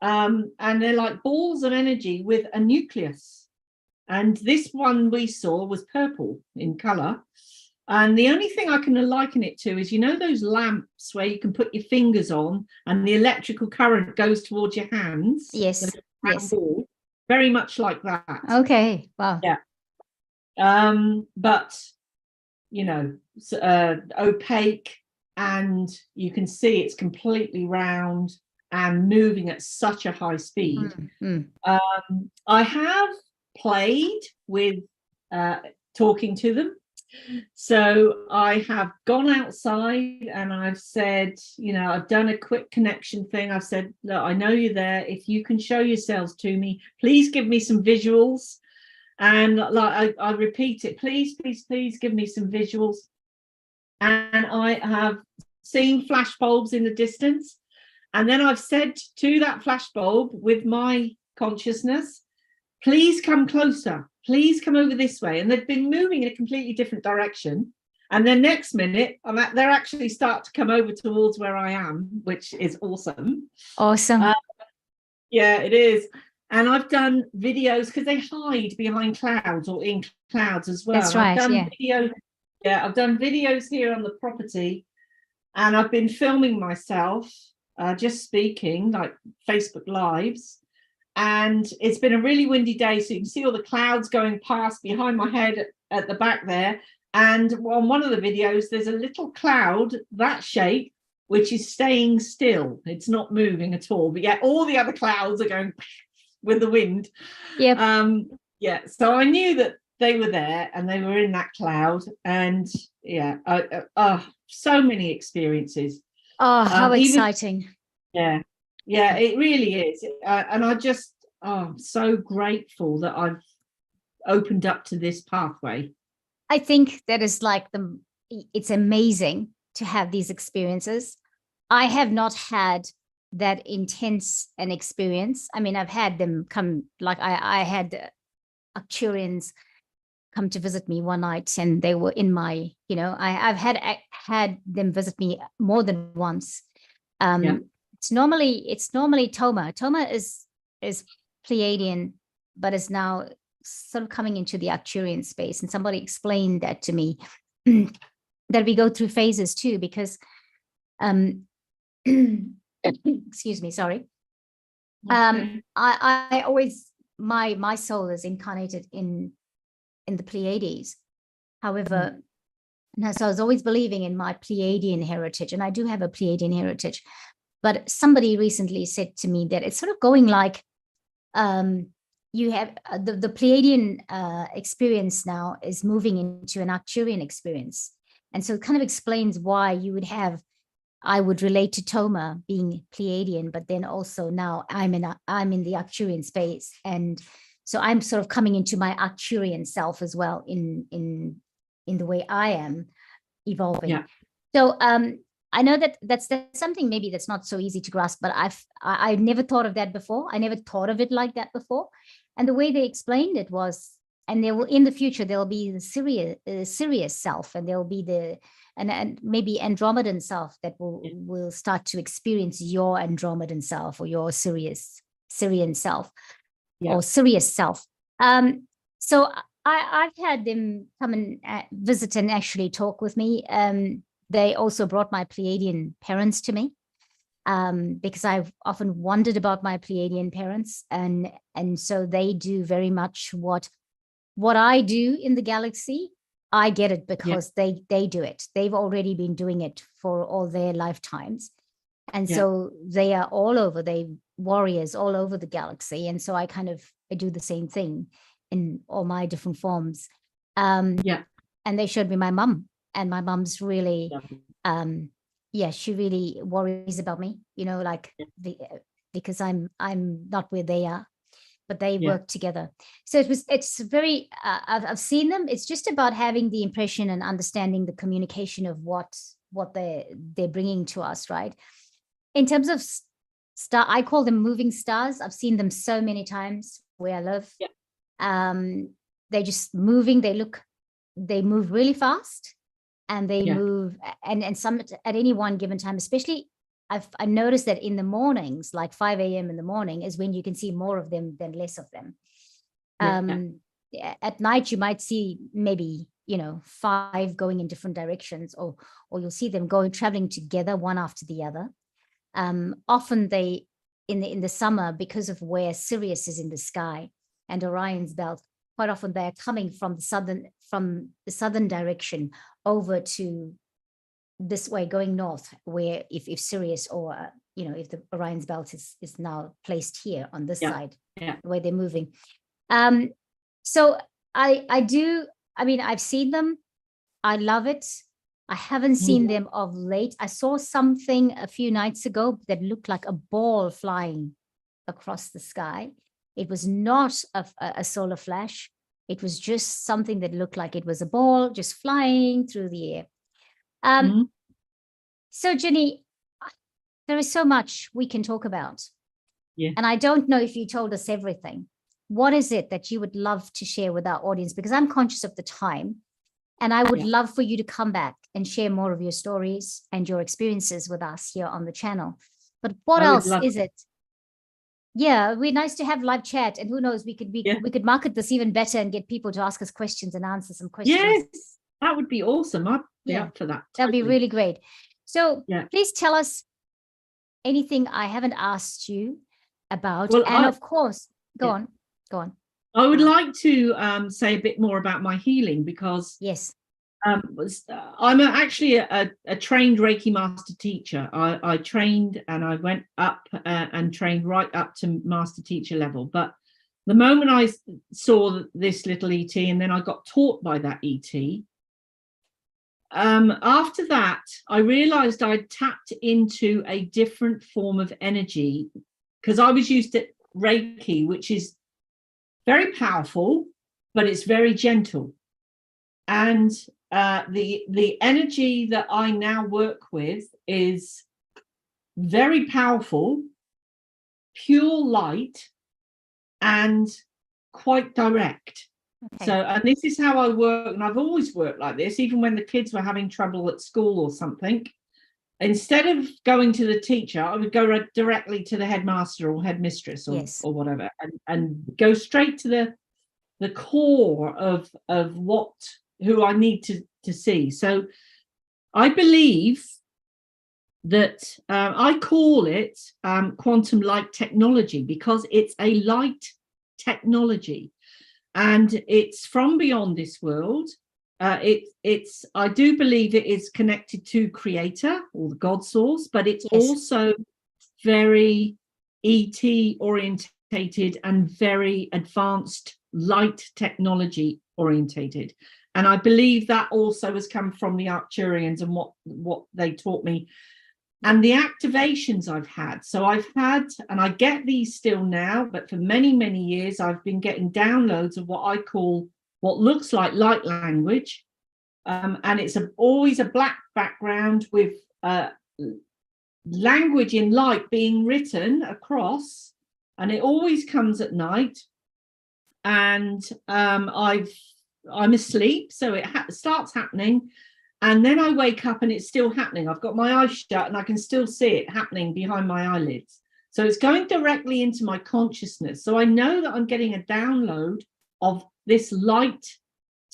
And they're like balls of energy with a nucleus. And this one we saw was purple in color. And the only thing I can liken it to is, those lamps where you can put your fingers on and the electrical current goes towards your hands. Yes. Ball, very much like that. Okay. Wow. Yeah. But, opaque, and you can see it's completely round and moving at such a high speed. I have played with talking to them. So I have gone outside and I've said, I've done a quick connection thing. I've said, look, I know you're there. If you can show yourselves to me, please give me some visuals. And like I repeat it, please give me some visuals. And I have seen flash bulbs in the distance. And then I've said to that flash bulb with my consciousness, please come closer. Please come over this way. And they've been moving in a completely different direction. And then next minute, they're actually start to come over towards where I am, which is awesome. Awesome. Yeah, it is. And I've done videos because they hide behind clouds or in clouds as well. That's right. I've done videos here on the property, and I've been filming myself just speaking, like Facebook Lives. And it's been a really windy day, so you can see all the clouds going past behind my head at the back there. And on one of the videos, there's a little cloud that shape, which is staying still. It's not moving at all. But yeah, all the other clouds are going with the wind. Yep. So I knew that they were there and they were in that cloud. And yeah, so many experiences. Oh, how Even exciting. yeah, yeah, it really is. And I just, I'm so grateful that I've opened up to this pathway. I think that is like it's amazing to have these experiences. I have not had that intense an experience. I mean, I've had them come, like I had Arcturians come to visit me one night, and they were in my, I've had them visit me more than once. Yeah. It's normally Toma. Toma is Pleiadian, but is now sort of coming into the Arcturian space. And somebody explained that to me, that we go through phases too, because excuse me, sorry. Okay. I always, my soul is incarnated in the Pleiades. However, so I was always believing in my Pleiadian heritage, and I do have a Pleiadian heritage. But somebody recently said to me that it's sort of going like, you have the Pleiadian experience now is moving into an Arcturian experience. And so it kind of explains why you would have, I would relate to Toma being Pleiadian, but then also now I'm in the Arcturian space. And so I'm sort of coming into my Arcturian self as well in the way I am evolving. Yeah. So I know that that's something maybe that's not so easy to grasp, but I never thought of that before. I never thought of it like that before. And the way they explained it was, and there will, in the future, there'll be the Sirius self, and there'll be the and maybe Andromedan self that will start to experience your Andromedan self, or your Syrian self, or Sirius self. So I've had them come and visit and actually talk with me. They also brought my Pleiadian parents to me, because I've often wondered about my Pleiadian parents, and so they do very much what I do in the galaxy. I get it because they do it. They've already been doing it for all their lifetimes, and so they are all over. They warriors all over the galaxy, and so I do the same thing in all my different forms. And they showed me my mum, and my mum's really, she really worries about me, because I'm not where they are, but they work together. So it's very, I've seen them. It's just about having the impression and understanding the communication of what they're bringing to us, right? In terms of I call them moving stars. I've seen them so many times where I live. They're just moving. They move really fast, and they move, and some at any one given time, especially I noticed that in the mornings, like 5 a.m. in the morning, is when you can see more of them than less of them. At night, you might see maybe, 5 going in different directions, or you'll see them traveling together, one after the other. Often they, in the summer, because of where Sirius is in the sky and Orion's belt, quite often they're coming from the southern direction over to this way, going north, where if Sirius, or if the Orion's belt is now placed here on this side, the way they're moving. So I've seen them. I love it. I haven't seen them of late. I saw something a few nights ago that looked like a ball flying across the sky. It was not a solar flash. It was just something that looked like it was a ball just flying through the air. So Ginny, there is so much we can talk about. And I don't know if you told us everything. What is it that you would love to share with our audience? Because I'm conscious of the time, and I would love for you to come back and share more of your stories and your experiences with us here on the channel. But what else is it? Yeah, it'd be nice to have live chat, and who knows, we could market this even better and get people to ask us questions and answer some questions. Yes, that would be awesome. I'd be up for that. That'd be really great. So please tell us anything I haven't asked you about. Well, and of course, go on. I would like to say a bit more about my healing, because I'm actually a trained Reiki master teacher. I trained, and I went up and trained right up to master teacher level. But the moment I saw this little ET, and then I got taught by that ET, after that, I realized I'd tapped into a different form of energy, because I was used to Reiki, which is very powerful, but it's very gentle. And the energy that I now work with is very powerful, pure light, and quite direct. Okay. So, and this is how I work, and I've always worked like this, even when the kids were having trouble at school or something. Instead of going to the teacher, I would go directly to the headmaster or headmistress or, Yes. or whatever, and go straight to the core of who I need to see. So I believe that I call it quantum light technology, because it's a light technology, and it's from beyond this world. It's I do believe it is connected to Creator or the God source, but it's Yes. also very ET orientated and very advanced light technology orientated. And I believe that also has come from the Arcturians and what they taught me, and the activations I've had. So I've had, and I get these still now, but for many, many years, I've been getting downloads of what I call what looks like light language. And it's always a black background with language in light being written across, and it always comes at night. And I'm asleep, so it starts happening. And then I wake up and it's still happening. I've got my eyes shut and I can still see it happening behind my eyelids. So it's going directly into my consciousness. So I know that I'm getting a download of this light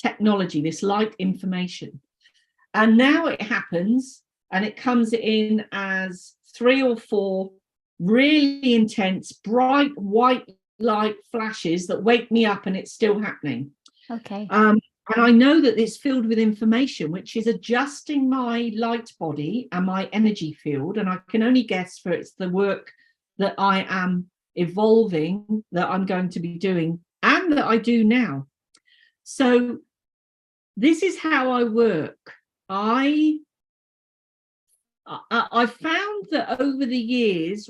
technology, this light information. And now it happens, and it comes in as 3 or 4 really intense, bright white light flashes that wake me up, and it's still happening. Okay. And I know that it's filled with information, which is adjusting my light body and my energy field. And I can only guess for it's the work that I am evolving, that I'm going to be doing, and that I do now. So this is how I work. I found that over the years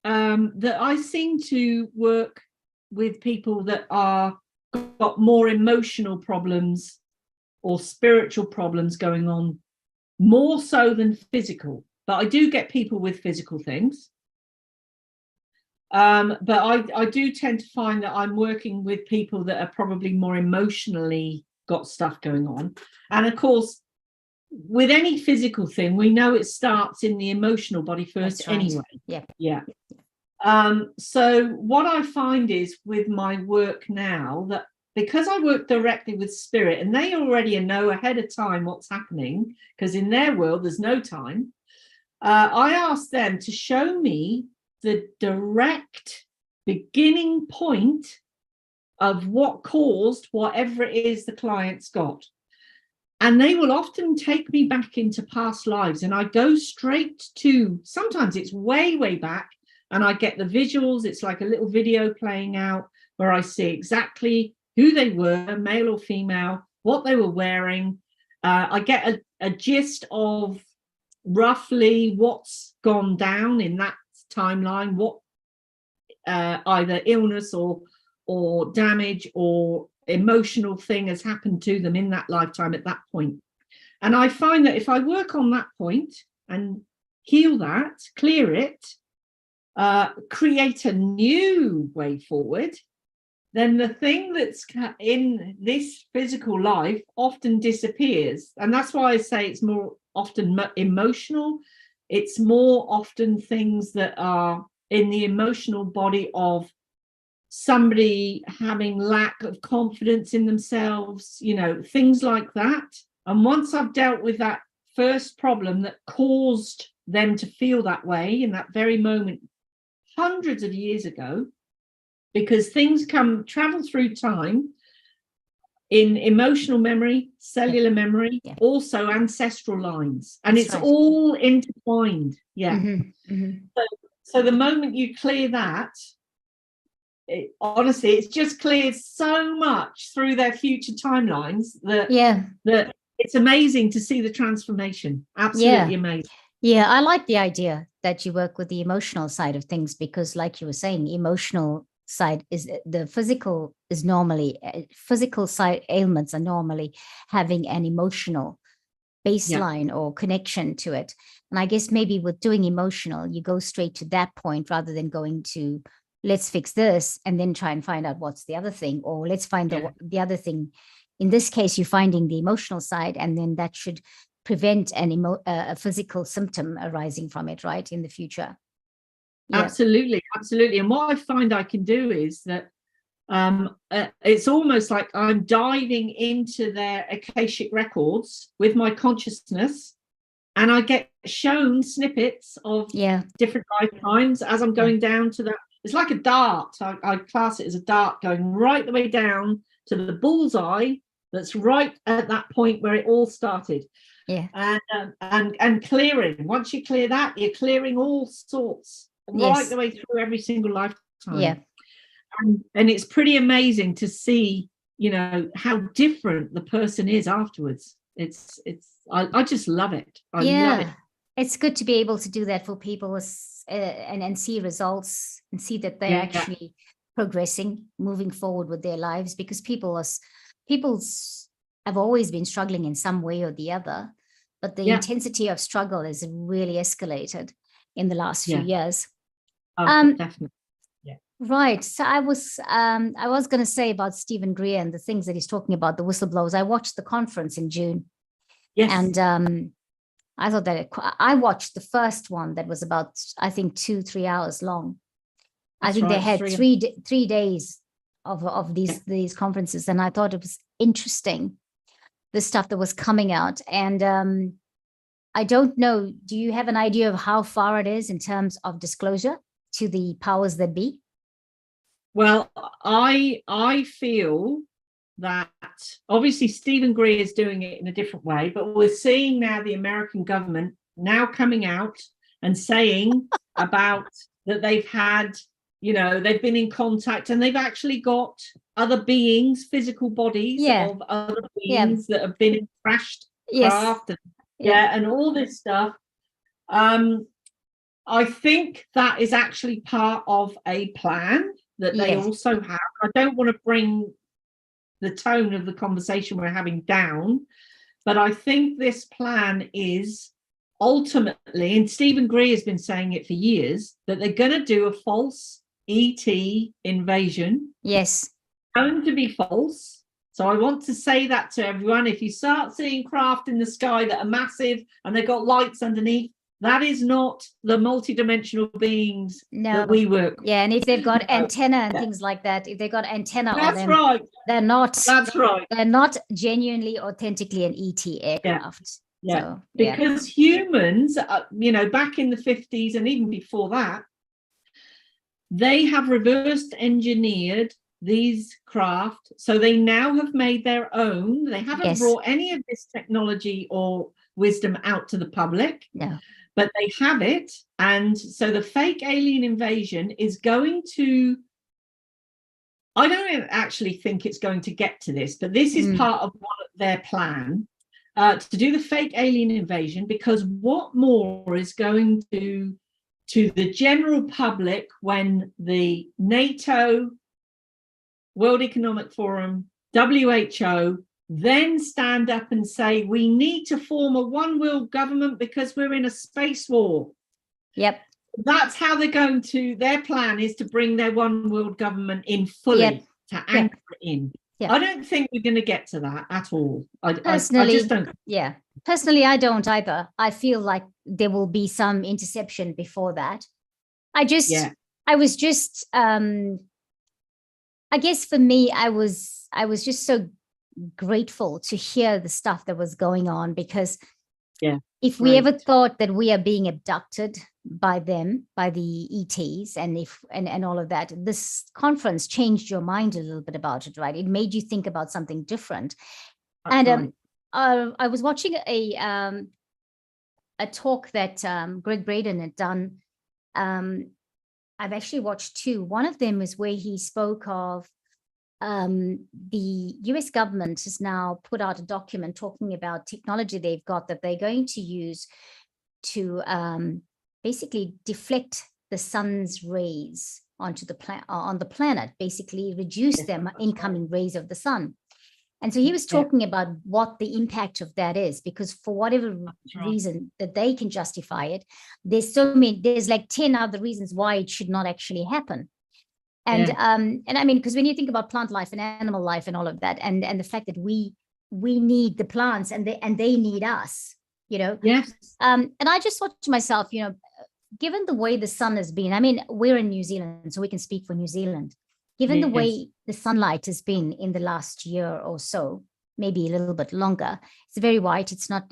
that I seem to work with people that are got more emotional problems or spiritual problems going on, more so than physical. But I do get people with physical things. But I do tend to find that I'm working with people that are probably more emotionally got stuff going on. And of course, with any physical thing, we know it starts in the emotional body first. That's right. Anyway. Yeah. So what I find is with my work now, that because I work directly with spirit, and they already know ahead of time what's happening, because in their world there's no time, I ask them to show me the direct beginning point of what caused whatever it is the client's got. And they will often take me back into past lives, and I go straight to, sometimes it's way, way back, and I get the visuals. It's like a little video playing out where I see exactly who they were, male or female, what they were wearing. I get a gist of roughly what's gone down in that timeline, what either illness or damage or emotional thing has happened to them in that lifetime at that point. And I find that if I work on that point and heal that, clear it, create a new way forward, then the thing that's in this physical life often disappears. And that's why I say it's more often emotional. It's more often things that are in the emotional body of somebody having lack of confidence in themselves, things like that. And once I've dealt with that first problem that caused them to feel that way in that very moment, hundreds of years ago, because things travel through time in emotional memory, cellular memory, also ancestral lines, and that's it's right. All intertwined. So the moment you clear that, honestly, it's just cleared so much through their future timelines that it's amazing to see the transformation. Absolutely amazing. Yeah, I like the idea that you work with the emotional side of things because, like you were saying, emotional side is the physical is normally physical side ailments are normally having an emotional baseline or connection to it. And I guess maybe with doing emotional, you go straight to that point rather than going to let's fix this and then try and find out what's the other thing, or let's find the other thing. In this case, you're finding the emotional side, and then that should prevent a physical symptom arising from it, right, in the future. Absolutely. And what I find I can do is that it's almost like I'm diving into their Akashic records with my consciousness, and I get shown snippets of different lifetimes as I'm going down to that. It's like a dart. I class it as a dart going right the way down to the bullseye that's right at that point where it all started. And clearing. Once you clear that, you're clearing all sorts right the way through every single lifetime. And it's pretty amazing to see, you know, how different the person is afterwards. I just love it. I love it. It's good to be able to do that for people and see results and see that they're actually progressing, moving forward with their lives, because people have always been struggling in some way or the other, but the intensity of struggle has really escalated in the last few years. Definitely. Right. So I was going to say about Stephen Greer and the things that he's talking about, the whistleblowers. I watched the conference in June. And I thought that I watched the first one that was about, I think, 2-3 hours long. I think they had 3 days of these conferences, and I thought it was interesting, the stuff that was coming out. And I don't know, do you have an idea of how far it is in terms of disclosure to the powers that be? Well, I feel that obviously Stephen Greer is doing it in a different way, but we're seeing now the American government now coming out and saying about that they've had, you know, they've been in contact and they've actually got other beings, physical bodies of other beings that have been in crashed craft and all this stuff. I think that is actually part of a plan that they also have. I don't want to bring the tone of the conversation we're having down, but I think this plan is ultimately, and Stephen Greer has been saying it for years, that they're going to do a false ET invasion. Yes. Going to be false. So I want to say that to everyone. If you start seeing craft in the sky that are massive and they've got lights underneath, that is not the multidimensional beings that we work with. Yeah, and if they've got antenna and things like that, if they got antenna on them, they're not. That's right. They're not genuinely, authentically an ET aircraft. So, because humans, you know, back in the 50s and even before that, they have reversed engineered these craft. So they now have made their own. They haven't brought any of this technology or wisdom out to the public. No. But they have it. And so the fake alien invasion is going to, I don't actually think it's going to get to this, but this is part of their plan to do the fake alien invasion, because what more is going to the general public when the NATO, World Economic Forum, WHO, then stand up and say we need to form a one world government because we're in a space war. That's how they're going to, their plan is to bring their one world government in fully, to anchor it in. I don't think we're going to get to that at all. I just don't. Personally, I don't either. I feel like there will be some interception before that. I was just I guess for me, I was just so grateful to hear the stuff that was going on, because if we ever thought that we are being abducted by them, by the ETs, and all of that, this conference changed your mind a little bit about it, right? It made you think about something different. I was watching a talk that Greg Braden had done. I've actually watched two. One of them is where he spoke of the US government has now put out a document talking about technology they've got that they're going to use to basically deflect the sun's rays onto on the planet, basically reduce them incoming rays of the sun. And so he was talking about what the impact of that is, because for whatever reason that they can justify it, there's like 10 other reasons why it should not actually happen. And I mean, because when you think about plant life and animal life and all of that, and the fact that we need the plants and they need us, you know. Yes. And I just thought to myself, you know, given the way the sun has been, I mean, we're in New Zealand, so we can speak for New Zealand. Given the way the sunlight has been in the last year or so, maybe a little bit longer, it's very white. It's not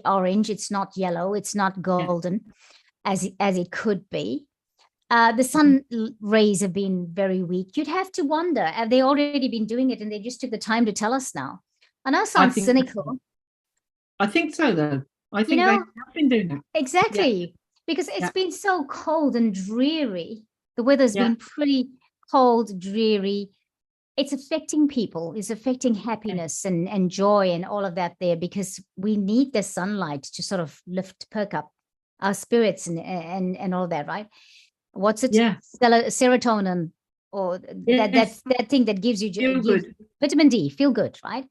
orange. It's not yellow. It's not golden as it could be. The sun rays have been very weak. You'd have to wonder, have they already been doing it and they just took the time to tell us now? I know it sounds cynical. I think so, though. I think they have been doing that. Exactly. Because it's been so cold and dreary. The weather's been pretty cold, dreary. It's affecting people. It's affecting happiness and joy and all of that there, because we need the sunlight to sort of perk up our spirits and all that, right? What's it? Serotonin, or that thing that gives you vitamin D, feel good, right?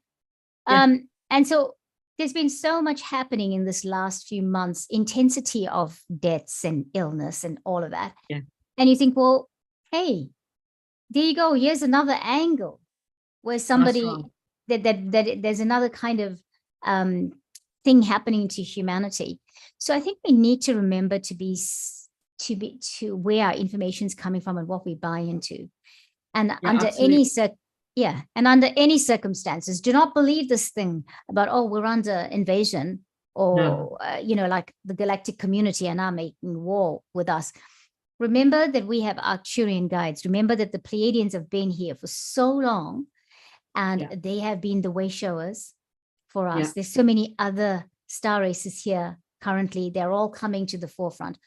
And so there's been so much happening in this last few months, intensity of deaths and illness and all of that. And you think, well, hey, there you go. Here's another angle where somebody that there's another kind of thing happening to humanity. So I think we need to remember to where our information is coming from and what we buy into. And under any circumstances, do not believe this thing about, oh, we're under invasion, or you know, like the galactic community are now making war with us. Remember that we have Arcturian guides. Remember that the Pleiadians have been here for so long, and they have been the way showers for us. There's so many other star races here currently. They're all coming to the forefront.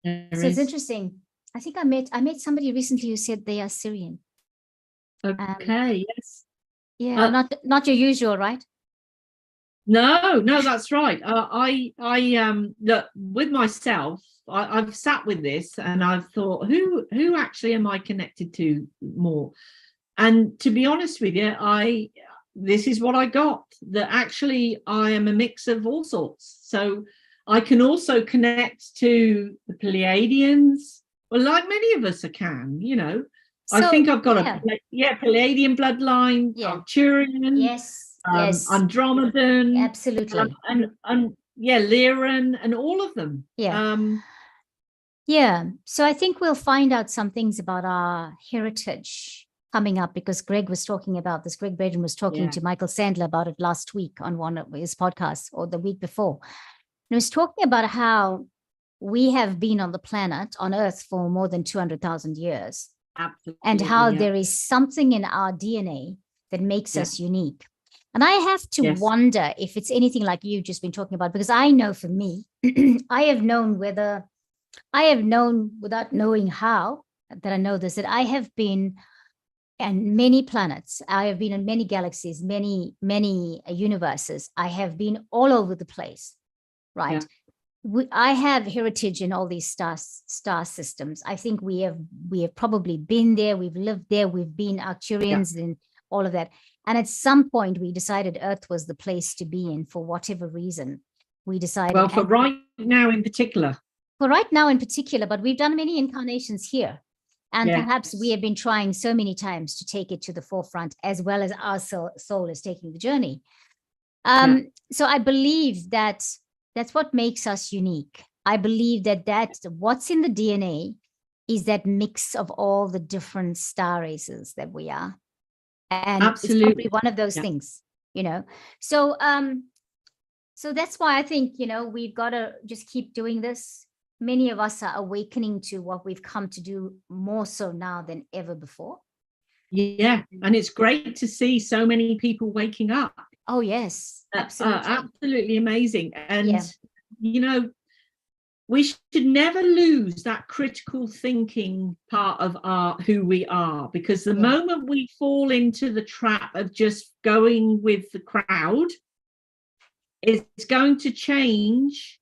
So it's interesting. I think I met somebody recently who said they are Syrian. Okay. Not your usual, right? No, that's right. I look, with myself, I've sat with this and I've thought, who actually am I connected to more? And to be honest with you, this is what I got, that actually I am a mix of all sorts. So I can also connect to the Pleiadians, well, like many of us can, you know. So, I think I've got a Pleiadian bloodline, Arcturian, Andromedan, absolutely, and Lyran, and all of them. So I think we'll find out some things about our heritage coming up, because Greg was talking about this. Greg Braden was talking to Michael Sandler about it last week on one of his podcasts, or the week before. And he was talking about how we have been on the planet, on Earth, for more than 200,000 years. Absolutely, and how there is something in our DNA that makes us unique. And I have to wonder if it's anything like you've just been talking about, because I know for me, I have known without knowing how, that I know this, that I have been in many planets. I have been in many galaxies, many universes. I have been all over the place, right? I have heritage in all these star systems. I think we have probably been there. We've lived there. We've been Arcturians and all of that. And at some point, we decided Earth was the place to be in, for whatever reason. We decided. Well, for right now in particular. But we've done many incarnations here. And perhaps we have been trying so many times to take it to the forefront, as well as our soul is taking the journey. So I believe that that's what makes us unique. I believe that what's in the DNA is that mix of all the different star races that we are. And it's probably one of those things, you know. So so that's why I think, you know, we've got to just keep doing this. Many of us are awakening to what we've come to do, more so now than ever before. Yeah, and it's great to see so many people waking up. Oh, yes, absolutely. Absolutely amazing. And, you know, we should never lose that critical thinking part of who we are, because the moment we fall into the trap of just going with the crowd, it's going to change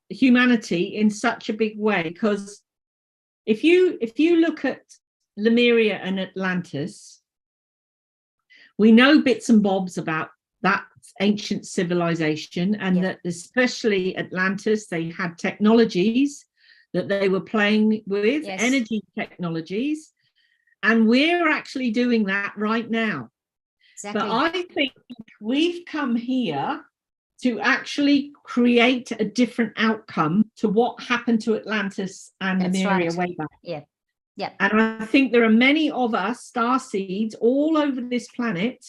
humanity in such a big way. Because if you look at Lemuria and Atlantis, we know bits and bobs about that ancient civilization, and that especially Atlantis, they had technologies that they were playing with, energy technologies, and we're actually doing that right now. But I think we've come here to actually create a different outcome to what happened to Atlantis and Lemuria way back. And I think there are many of us starseeds all over this planet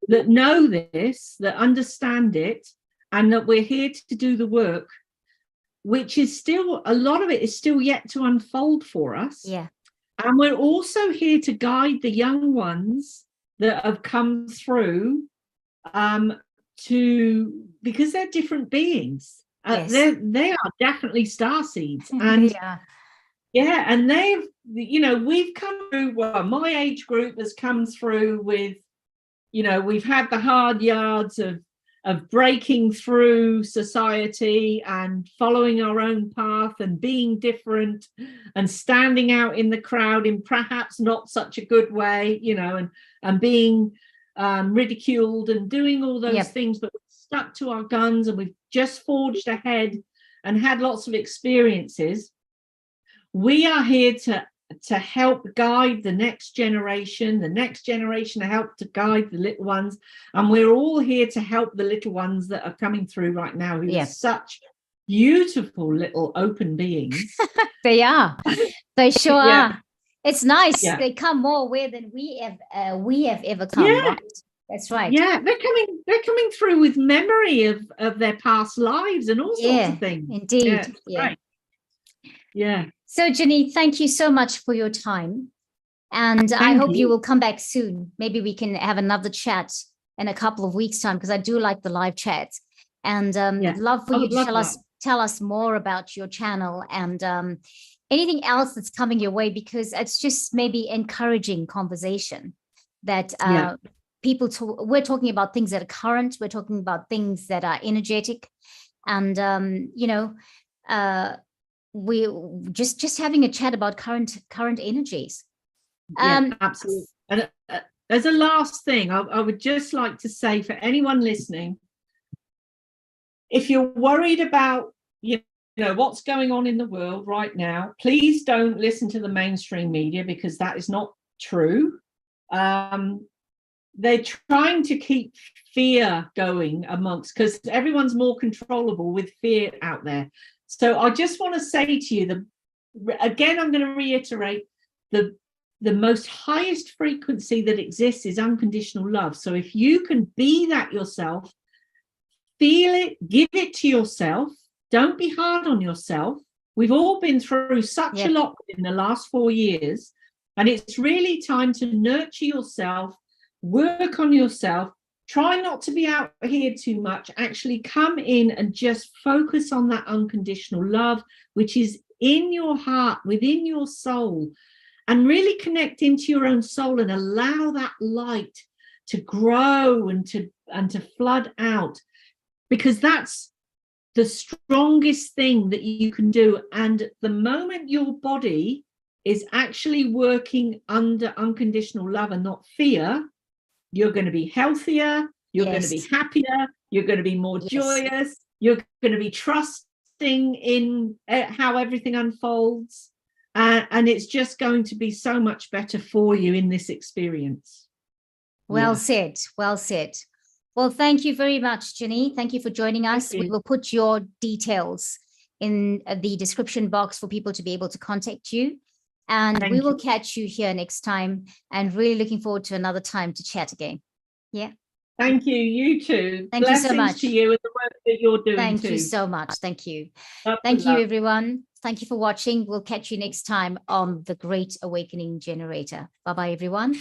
that know this, that understand it, and that we're here to do the work, which is still, a lot of it is still yet to unfold for us. And we're also here to guide the young ones that have come through, because they're different beings. They are definitely starseeds. And and they've, we've come through, well, my age group has come through with, we've had the hard yards of breaking through society and following our own path and being different and standing out in the crowd in perhaps not such a good way, and being ridiculed and doing all those things, but we've stuck to our guns and we've just forged ahead and had lots of experiences. We are here to help guide the next generation to help to guide the little ones, and we're all here to help the little ones that are coming through right now, who are such beautiful little open beings. They are. They sure are. It's nice. They come more aware than we have ever come. Right? That's right. They're coming through with memory of their past lives and all sorts of things. Indeed. So, Ginny, thank you so much for your time. And I hope you will come back soon. Maybe we can have another chat in a couple of weeks' time, because I do like the live chats. And I'd love for you to tell us more about your channel and anything else that's coming your way, because it's just maybe encouraging conversation that we're talking about things that are current. We're talking about things that are energetic. And, we just having a chat about current energies. Absolutely. And as a last thing, I would just like to say, for anyone listening, if you're worried about what's going on in the world right now, please don't listen to the mainstream media, because that is not true. They're trying to keep fear going amongst, because everyone's more controllable with fear out there. So I just want to say to you, again, I'm going to reiterate, the most highest frequency that exists is unconditional love. So if you can be that yourself, feel it, give it to yourself, don't be hard on yourself. We've all been through such a lot in the last 4 years, and it's really time to nurture yourself, work on yourself. Try not to be out here too much. Actually come in and just focus on that unconditional love, which is in your heart, within your soul, and really connect into your own soul and allow that light to grow and to flood out, because that's the strongest thing that you can do. And the moment your body is actually working under unconditional love and not fear, you're going to be healthier, you're going to be happier, you're going to be more joyous, you're going to be trusting in how everything unfolds, and it's just going to be so much better for you in this experience. Well said. Well said. Well, thank you very much, Ginny. Thank you for joining us. We will put your details in the description box for people to be able to contact you. And we will catch you here next time, and really looking forward to another time to chat again. Thank you. You too. Thank you so much. To you and the work that you're doing. Thank you so much. Thank you. Thank you, everyone. Thank you for watching. We'll catch you next time on The Great Awakening Generator. Bye-bye, everyone.